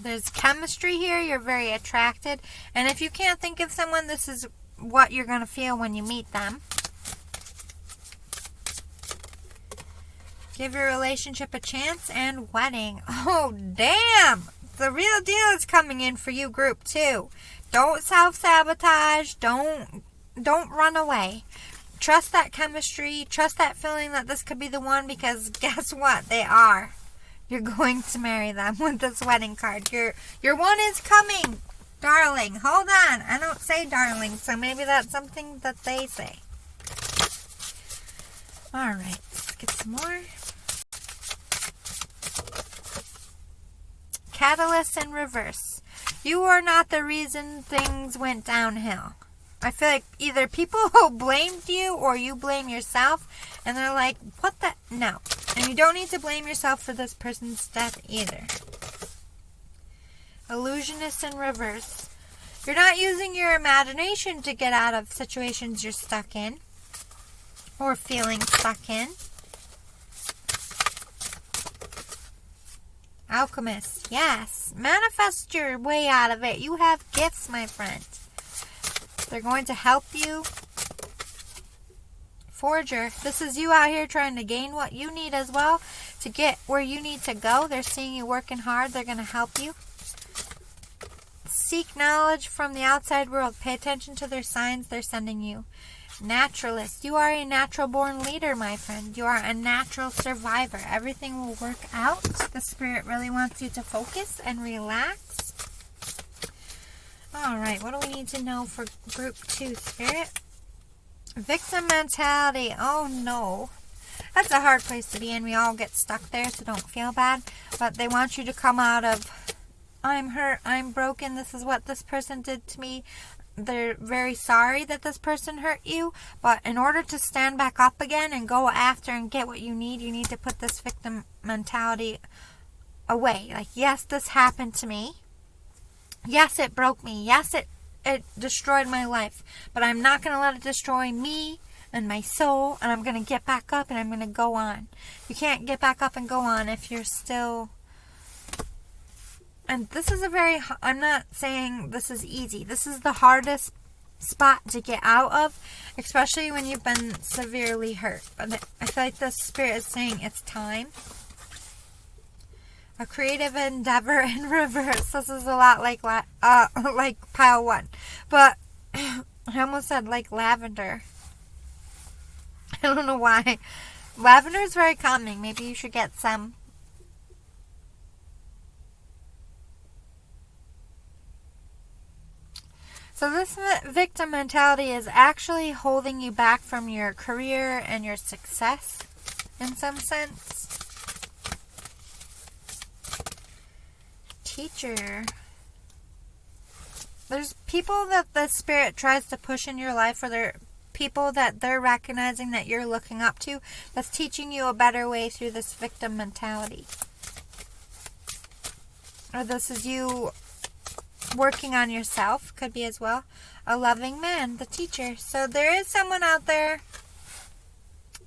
There's chemistry here. You're very attracted. And if you can't think of someone, this is what you're going to feel when you meet them. Give your relationship a chance and wedding. Oh, damn. The real deal is coming in for you, group 2. Don't self-sabotage. Don't run away. Trust that chemistry. Trust that feeling that this could be the one, because guess what? They are. You're going to marry them with this wedding card. Your one is coming, darling. Hold on. I don't say darling, so maybe that's something that they say. All right. Let's get some more. Catalyst in reverse. You are not the reason things went downhill. I feel like either people blamed you or you blame yourself, and they're like, what the? No. And you don't need to blame yourself for this person's death either. Illusionist in reverse. You're not using your imagination to get out of situations you're stuck in or feeling stuck in. Alchemist, yes. Manifest your way out of it. You have gifts, my friend. They're going to help you. Forger, this is you out here trying to gain what you need as well to get where you need to go. They're seeing you working hard. They're going to help you. Seek knowledge from the outside world. Pay attention to their signs they're sending you. Naturalist, you are a natural born leader, my friend. You are a natural survivor. Everything will work out. The spirit really wants you to focus and relax. All right, what do we need to know for group 2, spirit? Victim mentality. Oh no. That's a hard place to be in. We all get stuck there, so don't feel bad. But they want you to come out of, I'm hurt, I'm broken, this is what this person did to me. They're very sorry that this person hurt you, but in order to stand back up again and go after and get what you need to put this victim mentality away. Like, yes, this happened to me. Yes, it broke me. Yes, it destroyed my life. But I'm not going to let it destroy me and my soul, and I'm going to get back up and I'm going to go on. You can't get back up and go on if you're still... And this is I'm not saying this is easy. This is the hardest spot to get out of, especially when you've been severely hurt. But I feel like the spirit is saying it's time. A creative endeavor in reverse. This is a lot like pile 1. But I almost said like lavender. I don't know why. Lavender is very calming. Maybe you should get some. So this victim mentality is actually holding you back from your career and your success in some sense. Teacher. There's people that the spirit tries to push in your life, or they're people that they're recognizing that you're looking up to, that's teaching you a better way through this victim mentality. Or this is you working on yourself, could be as well. A loving man, the teacher. So there is someone out there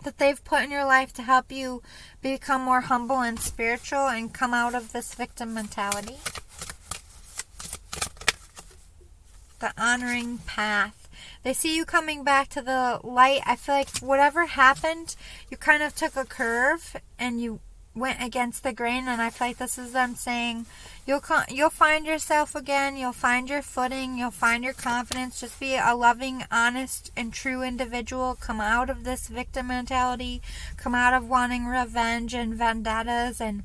that they've put in your life to help you become more humble and spiritual and come out of this victim mentality. The honoring path. They see you coming back to the light. I feel like whatever happened, you kind of took a curve and you went against the grain, and I feel like this is them saying you'll find yourself again, you'll find your footing, you'll find your confidence. Just be a loving, honest, and true individual. Come out of this victim mentality. Come out of wanting revenge and vendettas and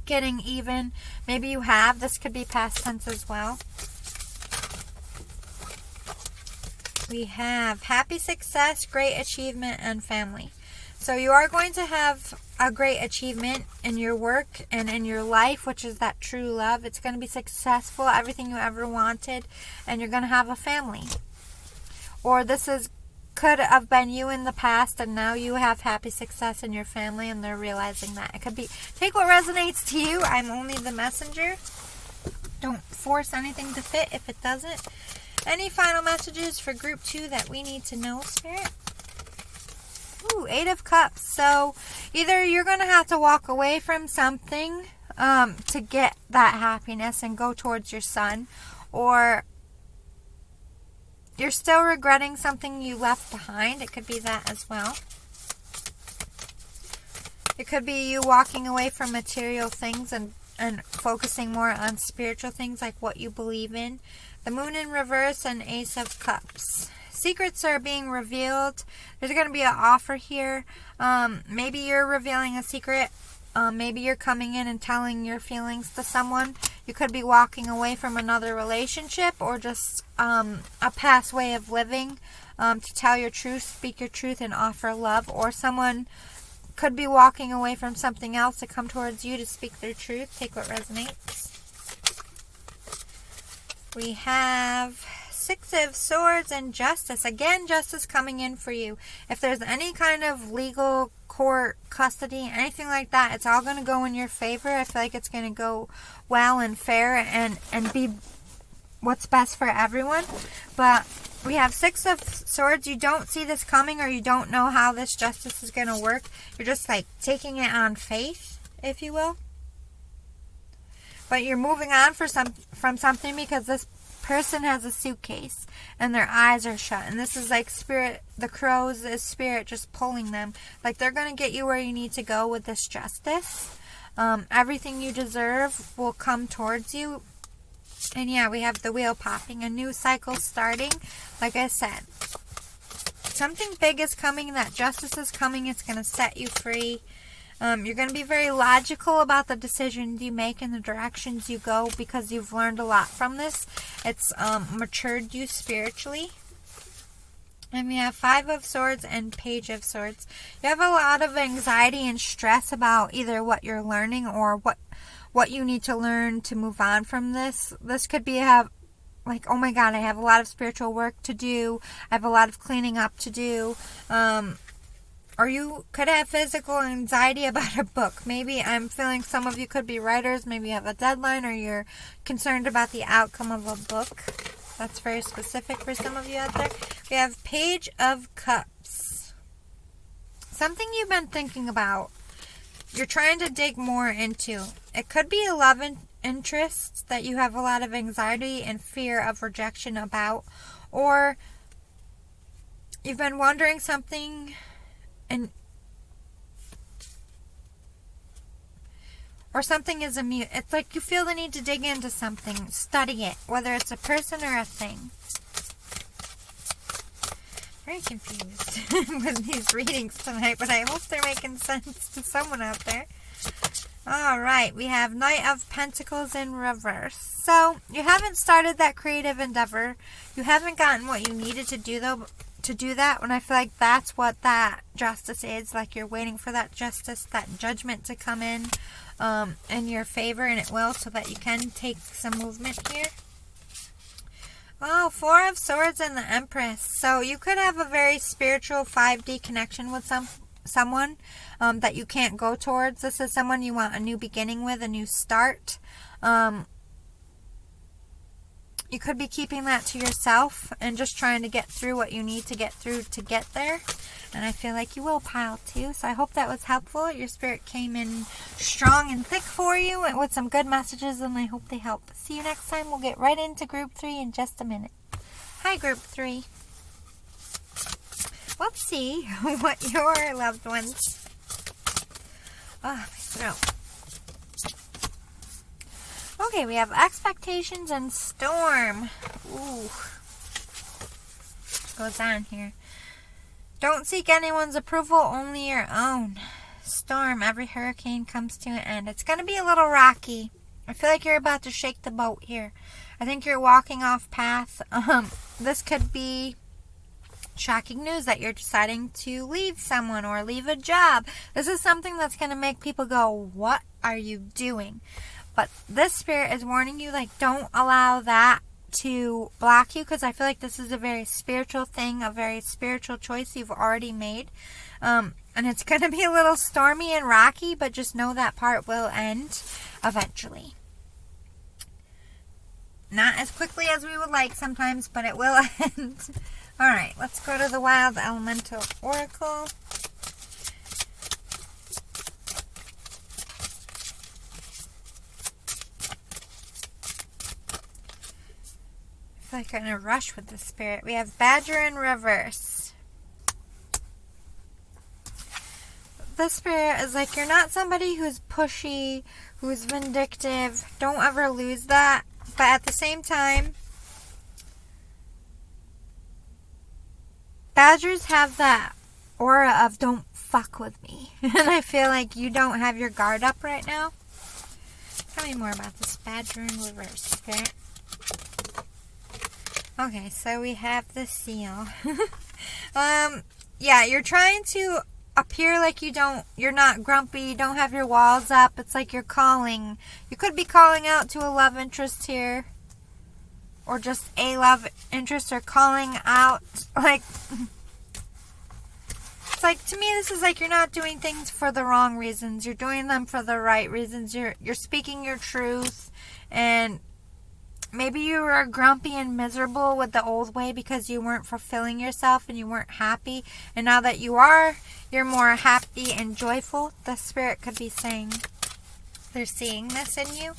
getting even. Maybe you have. This could be past tense as well. We have happy success, great achievement, and family. So you are going to have a great achievement in your work and in your life, which is that true love. It's going to be successful, everything you ever wanted, and you're going to have a family. Or could have been you in the past, and now you have happy success in your family, and they're realizing that. It could be, take what resonates to you. I'm only the messenger. Don't force anything to fit if it doesn't. Any final messages for group 2 that we need to know, Spirit? Ooh, 8 of Cups. So either you're going to have to walk away from something to get that happiness and go towards your son, or you're still regretting something you left behind. It could be that as well. It could be you walking away from material things and and focusing more on spiritual things like what you believe in. The Moon in reverse and Ace of Cups. Secrets are being revealed. There's going to be an offer here. Maybe you're revealing a secret. Maybe you're coming in and telling your feelings to someone. You could be walking away from another relationship or just a past way of living to tell your truth, speak your truth, and offer love. Or someone could be walking away from something else to come towards you to speak their truth. Take what resonates. We have Six of Swords and Justice. Again, justice coming in for you. If there's any kind of legal court, custody, anything like that, it's all going to go in your favor. I feel like it's going to go well and fair and be what's best for everyone. But we have Six of Swords. You don't see this coming, or you don't know how this justice is going to work. You're just like taking it on faith, if you will. But you're moving on from something because this person has a suitcase and their eyes are shut. And this is like spirit, the crows is spirit just pulling them. Like they're going to get you where you need to go with this justice. Everything you deserve will come towards you. And yeah, we have the wheel popping. A new cycle starting. Like I said, something big is coming. That justice is coming. It's going to set you free. You're going to be very logical about the decisions you make and the directions you go because you've learned a lot from this. It's matured you spiritually. And we have Five of Swords and Page of Swords. You have a lot of anxiety and stress about either what you're learning or what you need to learn to move on from this. This could be like, oh my God, I have a lot of spiritual work to do. I have a lot of cleaning up to do. Or you could have physical anxiety about a book. Maybe I'm feeling some of you could be writers. Maybe you have a deadline or you're concerned about the outcome of a book. That's very specific for some of you out there. We have Page of Cups. Something you've been thinking about. You're trying to dig more into. It could be a love interest that you have a lot of anxiety and fear of rejection about. Or you've been wondering something or something is it's like you feel the need to dig into something, study it, whether it's a person or a thing. Very confused with these readings tonight, but I hope they're making sense to someone out there. Alright, we have Knight of Pentacles in reverse. So, you haven't started that creative endeavor. You haven't gotten what you needed to do, though, to do that, and I feel like that's what that justice is. Like you're waiting for that justice, that judgment to come in your favor, and it will, so that you can take some movement here. Oh, Four of Swords and the Empress. So you could have a very spiritual 5D connection with someone that you can't go towards. This is someone you want a new beginning with, a new start. You could be keeping that to yourself and just trying to get through what you need to get through to get there. And I feel like you will, pile too. So I hope that was helpful. Your spirit came in strong and thick for you and with some good messages, and I hope they help. See you next time. We'll get right into Group 3 in just a minute. Hi, Group 3. Let's see what your loved ones... Oh, my throat. Okay, we have Expectations and Storm. Ooh. Goes on here. Don't seek anyone's approval, only your own. Storm, every hurricane comes to an end. It's going to be a little rocky. I feel like you're about to shake the boat here. I think you're walking off path. This could be shocking news that you're deciding to leave someone or leave a job. This is something that's going to make people go, what are you doing? But this spirit is warning you, like, don't allow that to block you, because I feel like this is a very spiritual thing, a very spiritual choice you've already made. And it's going to be a little stormy and rocky, but just know that part will end eventually. Not as quickly as we would like sometimes, but it will end. Alright, let's go to the Wild Elemental Oracle. I feel like I'm in a rush with the spirit. We have Badger in reverse. this spirit is like, you're not somebody who's pushy, who's vindictive. Don't ever lose that. But at the same time, Badgers have that aura of don't fuck with me. And I feel like you don't have your guard up right now. Tell me more about this Badger in reverse, spirit. Okay, so we have the seal. Yeah, you're trying to appear like you're not grumpy, you don't have your walls up. It's like you're calling. You could be calling out to a love interest here. Or just a love interest, or calling out. Like, it's like, to me, this is like you're not doing things for the wrong reasons. You're doing them for the right reasons. You're speaking your truth. And maybe you were grumpy and miserable with the old way because you weren't fulfilling yourself and you weren't happy. And now that you are, you're more happy and joyful. The spirit could be saying they're seeing this in you.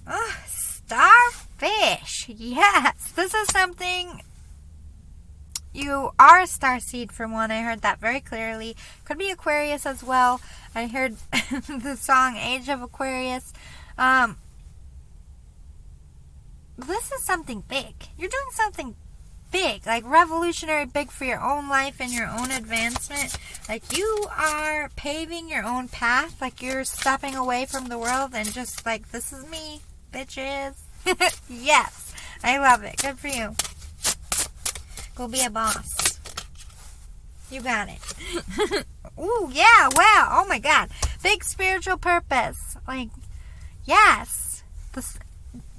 Oh, starfish. Yes, this is something. You are a starseed for one. I heard that very clearly. Could be Aquarius as well. I heard the song Age of Aquarius. This is something big. You're doing something big, like revolutionary, big for your own life and your own advancement. Like, you are paving your own path. Like, you're stepping away from the world and just like, this is me, bitches. Yes, I love it. Good for you. Go be a boss. You got it. Ooh, yeah, wow. Oh my God. Big spiritual purpose. Like, yes.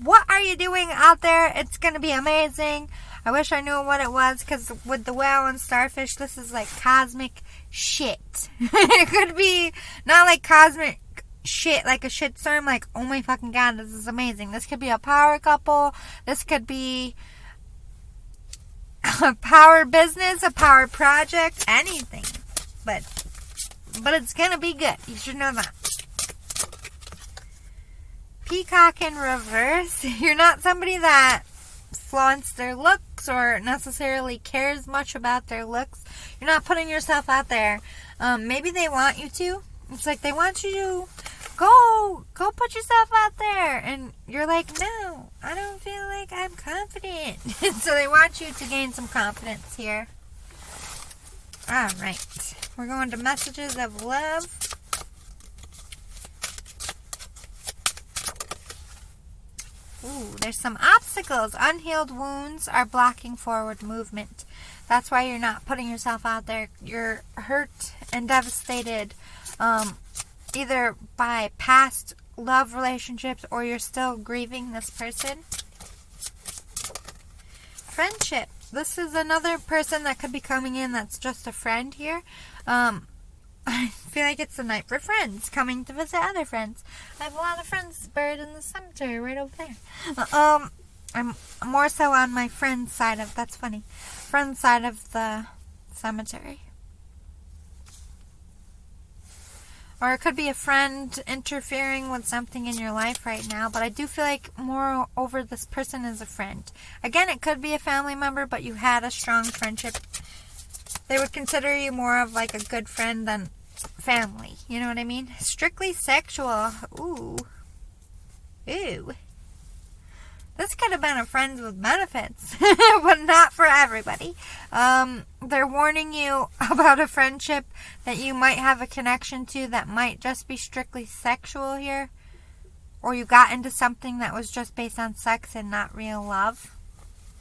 What are you doing out there? It's going to be amazing. I wish I knew what it was, because with the whale and starfish, this is like cosmic shit. It could be not like cosmic shit, like a shitstorm, like, oh my fucking God, this is amazing. This could be a power couple. This could be a power business, a power project, anything. But it's going to be good. You should know that. Peacock in reverse. You're not somebody that flaunts their looks or necessarily cares much about their looks. You're not putting yourself out there. Maybe they want you to. It's like they want you to go put yourself out there. And you're like, no, I don't feel like I'm confident. So they want you to gain some confidence here. Alright. We're going to messages of love. Ooh, there's some obstacles. Unhealed wounds are blocking forward movement. That's why you're not putting yourself out there. You're hurt and devastated, either by past love relationships, or you're still grieving this person. Friendship. This is another person that could be coming in that's just a friend here. I feel like it's the night for friends, coming to visit other friends. I have a lot of friends buried in the cemetery right over there. I'm more so on my friend's side of, that's funny, friend's side of the cemetery. Or it could be a friend interfering with something in your life right now, but I do feel like moreover this person is a friend. Again, it could be a family member, but you had a strong friendship. They would consider you more of like a good friend than family. You know what I mean? Strictly sexual. Ooh. Ooh. This could have been a friend with benefits, but not for everybody. They're warning you about a friendship that you might have a connection to that might just be strictly sexual here. Or you got into something that was just based on sex and not real love.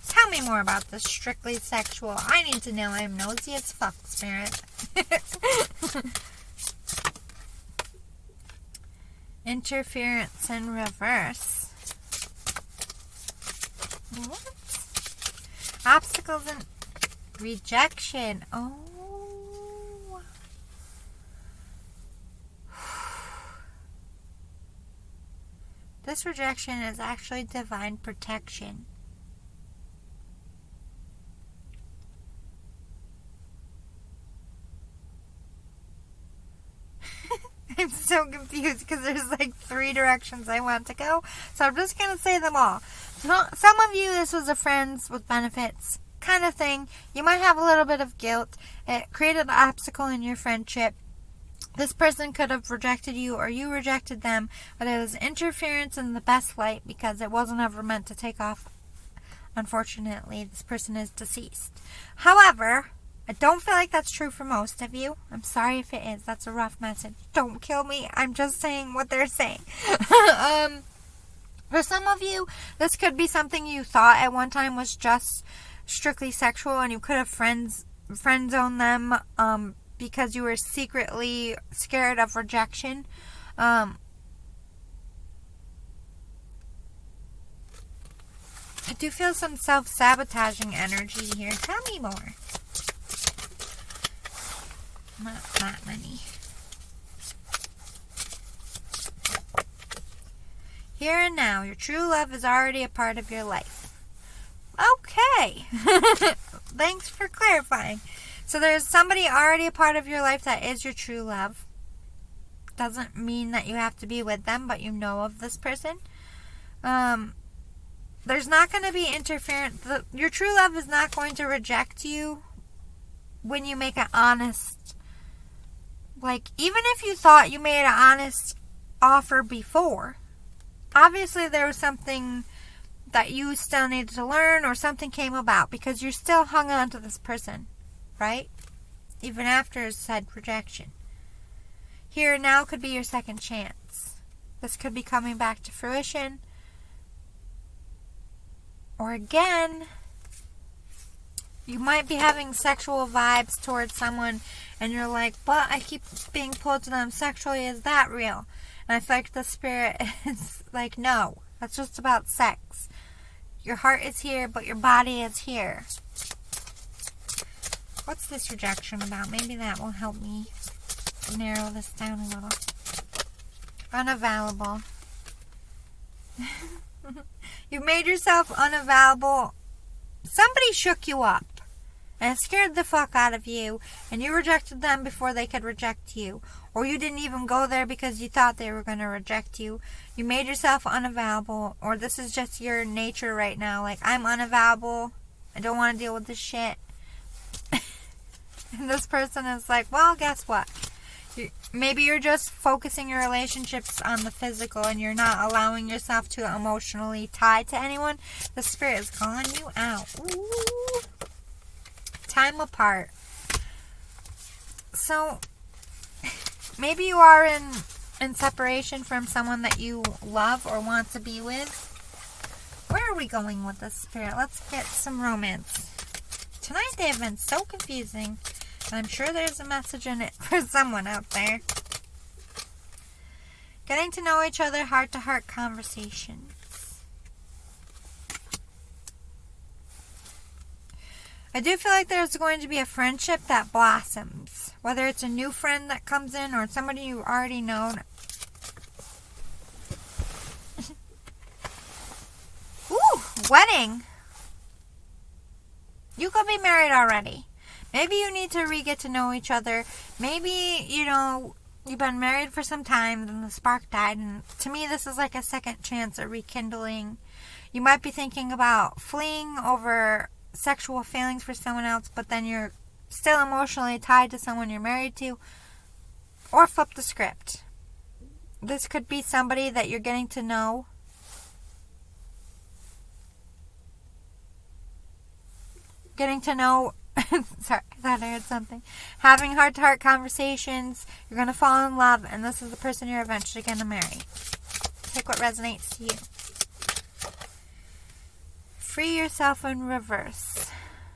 Tell me more about this strictly sexual. I need to know. I'm nosy as fuck, spirit. Interference in reverse. What? Obstacles and rejection. Oh. This rejection is actually divine protection. I'm so confused because there's like 3 directions I want to go. So I'm just going to say them all. Some of you, this was a friends with benefits. kind of thing. You might have a little bit of guilt. It created an obstacle in your friendship. This person could have rejected you, or you rejected them, but it was interference in the best light because it wasn't ever meant to take off. Unfortunately, this person is deceased. However, I don't feel like that's true for most of you. I'm sorry if it is. That's a rough message. Don't kill me. I'm just saying what they're saying. For some of you, this could be something you thought at one time was just strictly sexual, and you could have friend zoned them because you were secretly scared of rejection. I do feel some self-sabotaging energy here. Tell me more. Not that many. Here and now, your true love is already a part of your life. Okay. Thanks for clarifying. So there's somebody already a part of your life that is your true love. Doesn't mean that you have to be with them, but you know of this person. There's not going to be interference. Your true love is not going to reject you when you make an honest, like, even if you thought you made an honest offer before, obviously there was something that you still needed to learn, or something came about, because you're still hung on to this person, right? Even after said rejection. Here and now could be your second chance. This could be coming back to fruition. Or again, you might be having sexual vibes towards someone, and you're like, but I keep being pulled to them sexually. Is that real? And I feel like the spirit is like, no, that's just about sex. Your heart is here, but your body is here. What's this rejection about? Maybe that will help me narrow this down a little. Unavailable. You've made yourself unavailable. Somebody shook you up and it scared the fuck out of you, and you rejected them before they could reject you. Or you didn't even go there because you thought they were going to reject you. You made yourself unavailable, or this is just your nature right now. Like, I'm unavailable. I don't want to deal with this shit. And this person is like, well, guess what? Maybe you're just focusing your relationships on the physical, and you're not allowing yourself to emotionally tie to anyone. The spirit is calling you out. Ooh. Time apart. So, maybe you are in separation from someone that you love or want to be with. Where are we going with this spirit? Let's get some romance. Tonight they have been so confusing. I'm sure there's a message in it for someone out there. Getting to know each other, heart-to-heart conversations. I do feel like there's going to be a friendship that blossoms. Whether it's a new friend that comes in or somebody you already know. Ooh, wedding. You could be married already. Maybe you need to get to know each other. Maybe, you've been married for some time, then the spark died. And to me, this is like a second chance at rekindling. You might be thinking about fleeing over sexual feelings for someone else, but then you're still emotionally tied to someone you're married to. Or flip the script. This could be somebody that you're getting to know. Sorry, I thought I heard something. Having heart-to-heart conversations. You're going to fall in love, and this is the person you're eventually going to marry. Take what resonates to you. Free yourself in reverse.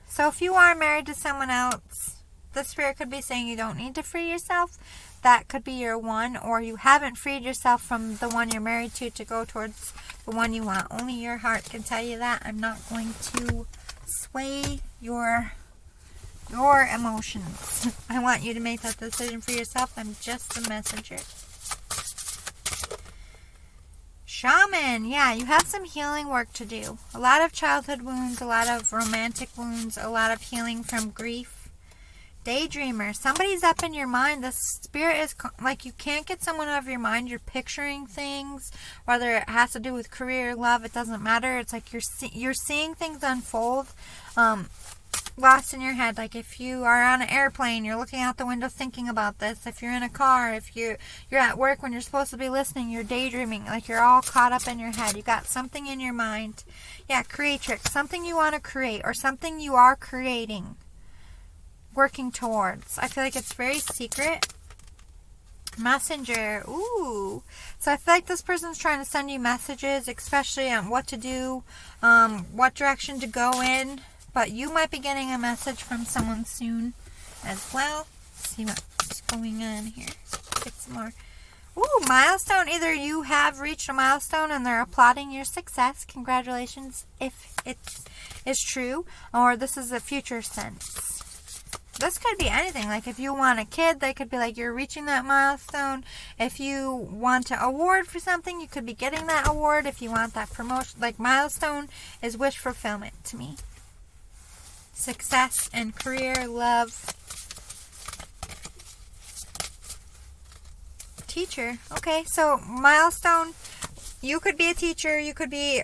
So if you are married to someone else, the spirit could be saying you don't need to free yourself. That could be your one, or you haven't freed yourself from the one you're married to go towards the one you want. Only your heart can tell you that. I'm not going to sway your emotions. I want you to make that decision for yourself. I'm just a messenger. Shaman, yeah, you have some healing work to do. A lot of childhood wounds, a lot of romantic wounds, a lot of healing from grief. Daydreamer. Somebody's up in your mind. The spirit is like you can't get someone out of your mind. You're picturing things, whether it has to do with career, love. It doesn't matter. It's like you're seeing things unfold, lost in your head. Like if you are on an airplane, you're looking out the window thinking about this. If you're in a car, if you're at work when you're supposed to be listening, you're daydreaming. Like you're all caught up in your head. You got something in your mind. Yeah, creatrix. Something you want to create or something you are creating. Working towards. I feel like it's very secret. Messenger. Ooh. So I feel like this person's trying to send you messages, especially on what to do, what direction to go in. But you might be getting a message from someone soon as well. Let's see what's going on here. Get some more. Ooh, milestone. Either you have reached a milestone and they're applauding your success. Congratulations if it is true. Or this is a future sense. This could be anything. Like if you want a kid, they could be like you're reaching that milestone. If you want an award for something, you could be getting that award. If you want that promotion, like milestone is wish fulfillment to me. Success and career, love. Teacher. Okay, so milestone. You could be a teacher. You could be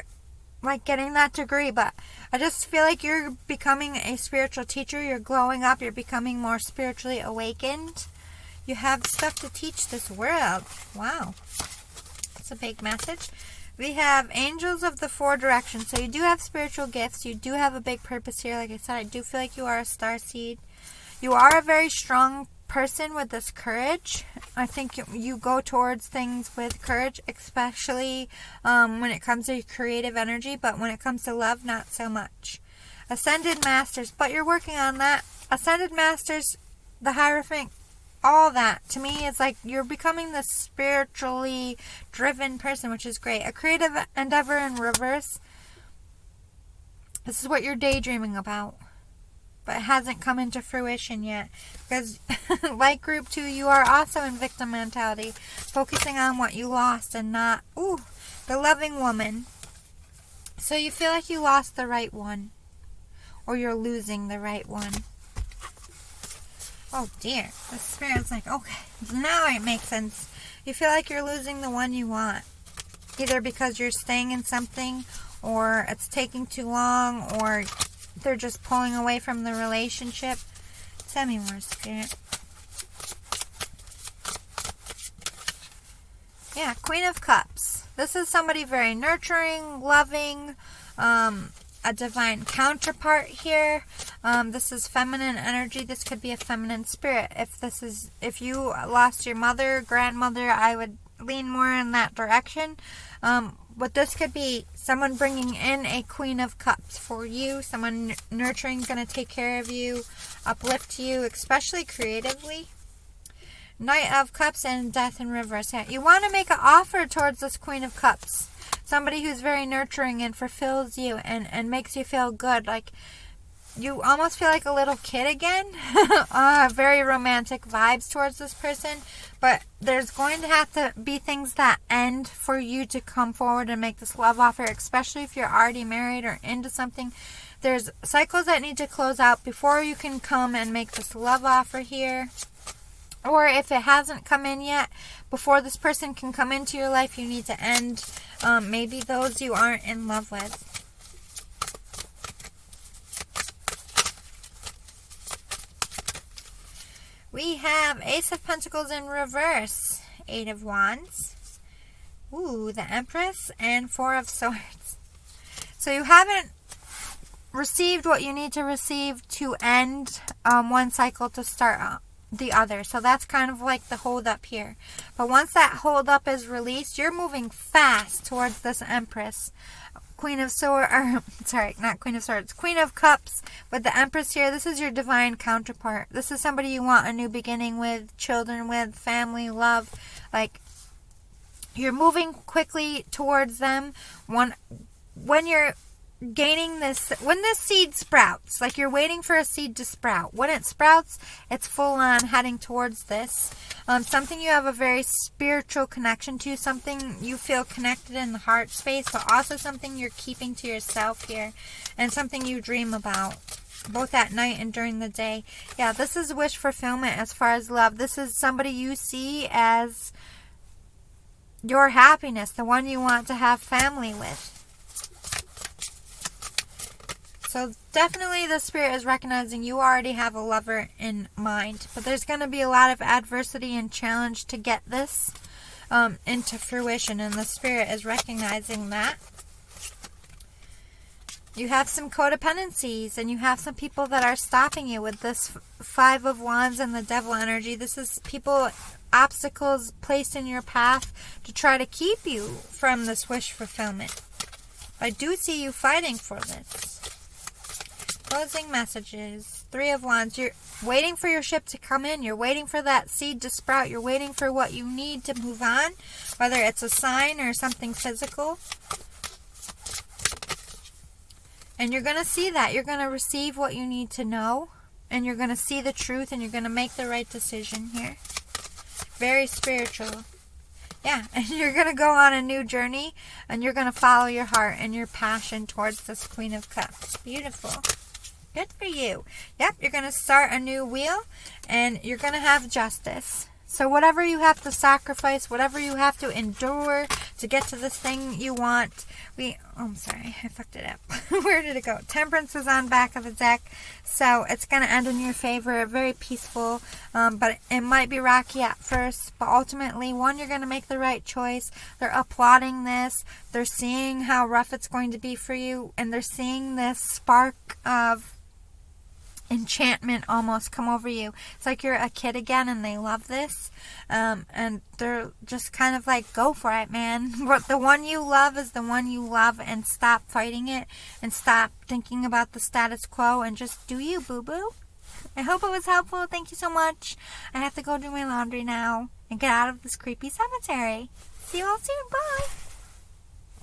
like getting that degree, but I just feel like you're becoming a spiritual teacher. You're glowing up. You're becoming more spiritually awakened. You have stuff to teach this world. Wow. That's a big message. We have angels of the four directions. So you do have spiritual gifts. You do have a big purpose here. Like I said, I do feel like you are a starseed. You are a very strong person with this courage. I think you go towards things with courage, especially when it comes to creative energy, but when it comes to love, not so much. Ascended Masters, but you're working on that. Ascended Masters, the Hierophant, all that to me is like you're becoming this spiritually driven person, which is great. A creative endeavor in reverse. This is what you're daydreaming about, but it hasn't come into fruition yet. Because like group 2, you are also in victim mentality, focusing on what you lost and not, the loving woman. So you feel like you lost the right one, or you're losing the right one. Oh dear, the spirit's like, okay, now it makes sense. You feel like you're losing the one you want, either because you're staying in something, or it's taking too long, or they're just pulling away from the relationship. Tell me more, Spirit. Yeah, Queen of Cups. This is somebody very nurturing, loving, a divine counterpart here. This is feminine energy. This could be a feminine spirit. If you lost your mother, grandmother, I would lean more in that direction. But this could be someone bringing in a Queen of Cups for you. Someone nurturing, going to take care of you, uplift you, especially creatively. Knight of Cups and Death in reverse. Yeah, you want to make an offer towards this Queen of Cups. Somebody who's very nurturing and fulfills you and makes you feel good. Like you almost feel like a little kid again. Very romantic vibes towards this person. But there's going to have to be things that end for you to come forward and make this love offer, especially if you're already married or into something. There's cycles that need to close out before you can come and make this love offer here. Or if it hasn't come in yet, before this person can come into your life, you need to end maybe those you aren't in love with. We have Ace of Pentacles in reverse, 8 of Wands, the Empress, and 4 of Swords. So you haven't received what you need to receive to end one cycle to start the other. So that's kind of like the hold up here. But once that hold up is released, you're moving fast towards this Empress. Queen of Swords, not Queen of Swords, Queen of Cups with the Empress here. This is your divine counterpart. This is somebody you want a new beginning with, children with, family, love. Like, you're moving quickly towards them. When you're gaining this, when this seed sprouts, like you're waiting for a seed to sprout. When it sprouts, it's full on heading towards this. Something you have a very spiritual connection to, something you feel connected in the heart space, but also something you're keeping to yourself here, and something you dream about. both at night and during the day. Yeah, this is wish fulfillment as far as love. This is somebody you see as your happiness, the one you want to have family with. So definitely the Spirit is recognizing you already have a lover in mind. But there's going to be a lot of adversity and challenge to get this into fruition. And the Spirit is recognizing that. You have some codependencies. And you have some people that are stopping you with this Five of Wands and the Devil energy. This is people, obstacles placed in your path to try to keep you from this wish fulfillment. I do see you fighting for this. Closing messages. Three of Wands. You're waiting for your ship to come in. You're waiting for that seed to sprout. You're waiting for what you need to move on. Whether it's a sign or something physical. And you're going to see that. You're going to receive what you need to know. And you're going to see the truth. And you're going to make the right decision here. Very spiritual. Yeah, and you're going to go on a new journey. And you're going to follow your heart and your passion towards this Queen of Cups. Beautiful. Good for you. Yep, you're going to start a new wheel, and you're going to have justice. So whatever you have to sacrifice, whatever you have to endure to get to this thing you want. I'm sorry, I fucked it up. Where did it go? Temperance is on back of the deck, so it's going to end in your favor. Very peaceful, but it might be rocky at first. But ultimately, one, you're going to make the right choice. They're applauding this. They're seeing how rough it's going to be for you, and they're seeing this spark of enchantment almost come over you. It's like you're a kid again and they love this, and they're just kind of like, go for it, man. But the one you love is the one you love, and stop fighting it and stop thinking about the status quo and just do you, boo-boo. I hope it was helpful. Thank you so much. I have to go do my laundry now and get out of this creepy cemetery. See you all soon. Bye.